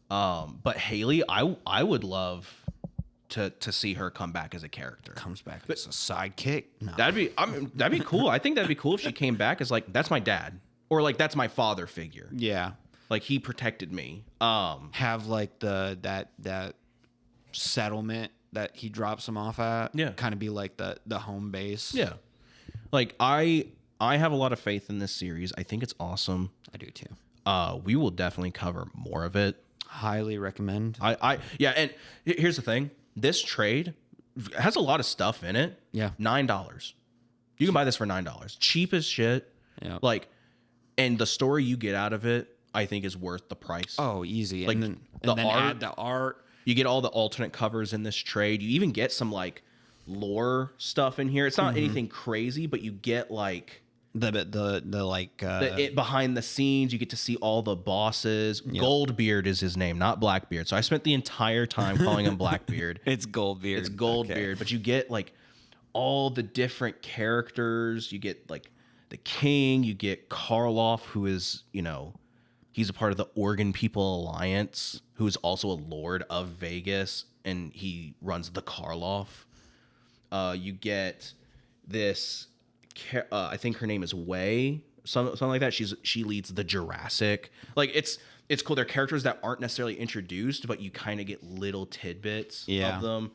But Haley, I would love to see her come back as a character. Comes back as a sidekick. No. That'd be cool. I think that'd be cool if she came back as like, that's my dad, or like that's my father figure. Yeah, like he protected me. Have like that settlement that he drops him off at. Yeah, kind of be like the home base. Yeah, like I have a lot of faith in this series. I think it's awesome. I do too. We will definitely cover more of it. Highly recommend. Yeah, and here's the thing. This trade has a lot of stuff in it. Yeah. $9. You can buy this for $9. Cheap as shit. Yeah. Like, and the story you get out of it, I think, is worth the price. Oh, easy. Like, and then add the art. You get all the alternate covers in this trade. You even get some like lore stuff in here. It's not anything crazy, but you get like the behind the scenes. You get to see all the bosses. Yep. Goldbeard is his name, not Blackbeard. So I spent the entire time calling him Blackbeard. It's Goldbeard. It's Goldbeard. Okay. But you get like all the different characters. You get like the king. You get Karloff, who is, you know, he's a part of the Oregon People Alliance, who is also a lord of Vegas, and he runs the Karloff. You get this. I think her name is Way, something like that. She leads the Jurassic. Like it's cool. They're characters that aren't necessarily introduced, but you kind of get little tidbits of them.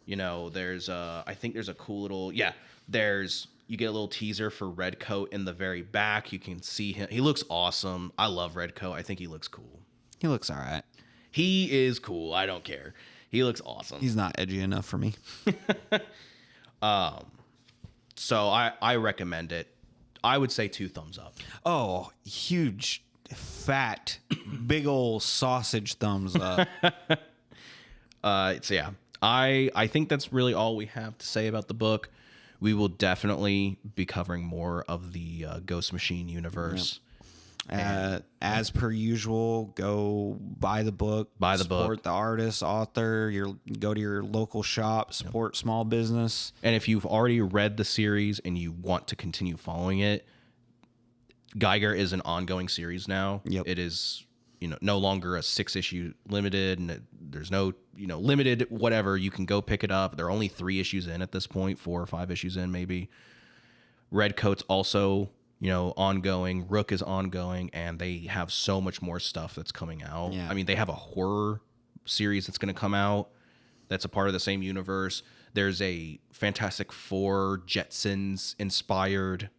You know, I think there's a cool little you get a little teaser for Redcoat in the very back. You can see him. He looks awesome. I love Redcoat. I think he looks cool. He looks all right. He is cool. I don't care. He looks awesome. He's not edgy enough for me. So I recommend it. I would say 2 thumbs up. Oh, huge, fat, big old sausage thumbs up. So yeah, I think that's really all we have to say about the book. We will definitely be covering more of the Ghost Machine universe. Yep. As per usual, go buy the book. Support the artist, author. Go to your local shop. Support small business. And if you've already read the series and you want to continue following it, Geiger is an ongoing series now. Yep. It is, you know, no longer a 6-issue limited, and there's no, you know, limited whatever. You can go pick it up. There are only 3 issues in at this point, 4 or 5 issues in maybe. Redcoat's also, you know, ongoing. Rook is ongoing, and they have so much more stuff that's coming out. Yeah. I mean, they have a horror series that's going to come out that's a part of the same universe. There's a Fantastic Four Jetsons inspired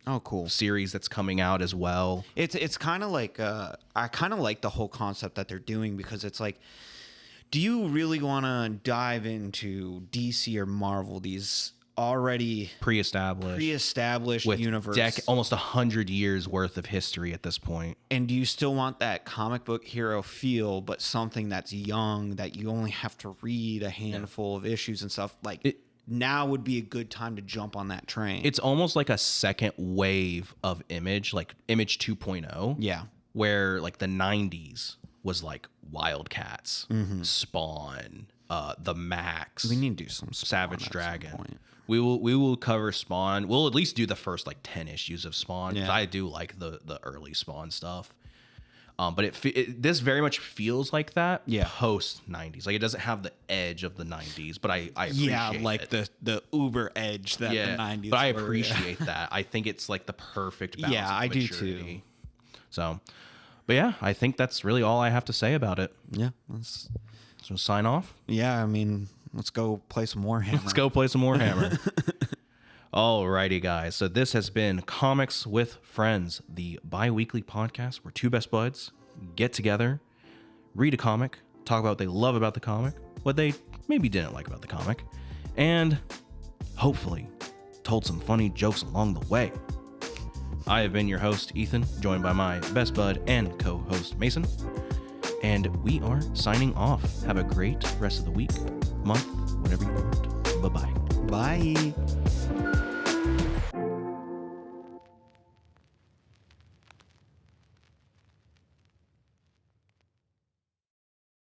series that's coming out as well. It's kind of like I kind of like the whole concept that they're doing, because it's like, do you really want to dive into DC or Marvel, these already pre-established with universe, almost 100 years worth of history at this point, and do you still want that comic book hero feel, but something that's young, that you only have to read a handful of issues and stuff? Like now would be a good time to jump on that train. It's almost like a second wave of Image, like Image 2.0. Yeah. Where like the 90s was like Wildcats, Spawn, the Max. We need to do some Spawn Savage Dragon. We will cover Spawn. We'll at least do the first like 10 issues of Spawn. Yeah. I do like the early Spawn stuff. But this very much feels like that post 90s. Like it doesn't have the edge of the 90s, but I appreciate like it. the uber edge that the 90s but I appreciate that. I think it's like the perfect balance of I maturity. do too. So, but yeah, I think that's really all I have to say about it. Yeah. So sign off. Yeah, I mean, let's go play some Warhammer. Let's go play some Warhammer. Alrighty, guys. So this has been Comics with Friends, the bi-weekly podcast where two best buds get together, read a comic, talk about what they love about the comic, what they maybe didn't like about the comic, and hopefully told some funny jokes along the way. I have been your host, Ethan, joined by my best bud and co-host, Mason. And we are signing off. Have a great rest of the week, month, whatever you want. Bye-bye. Bye.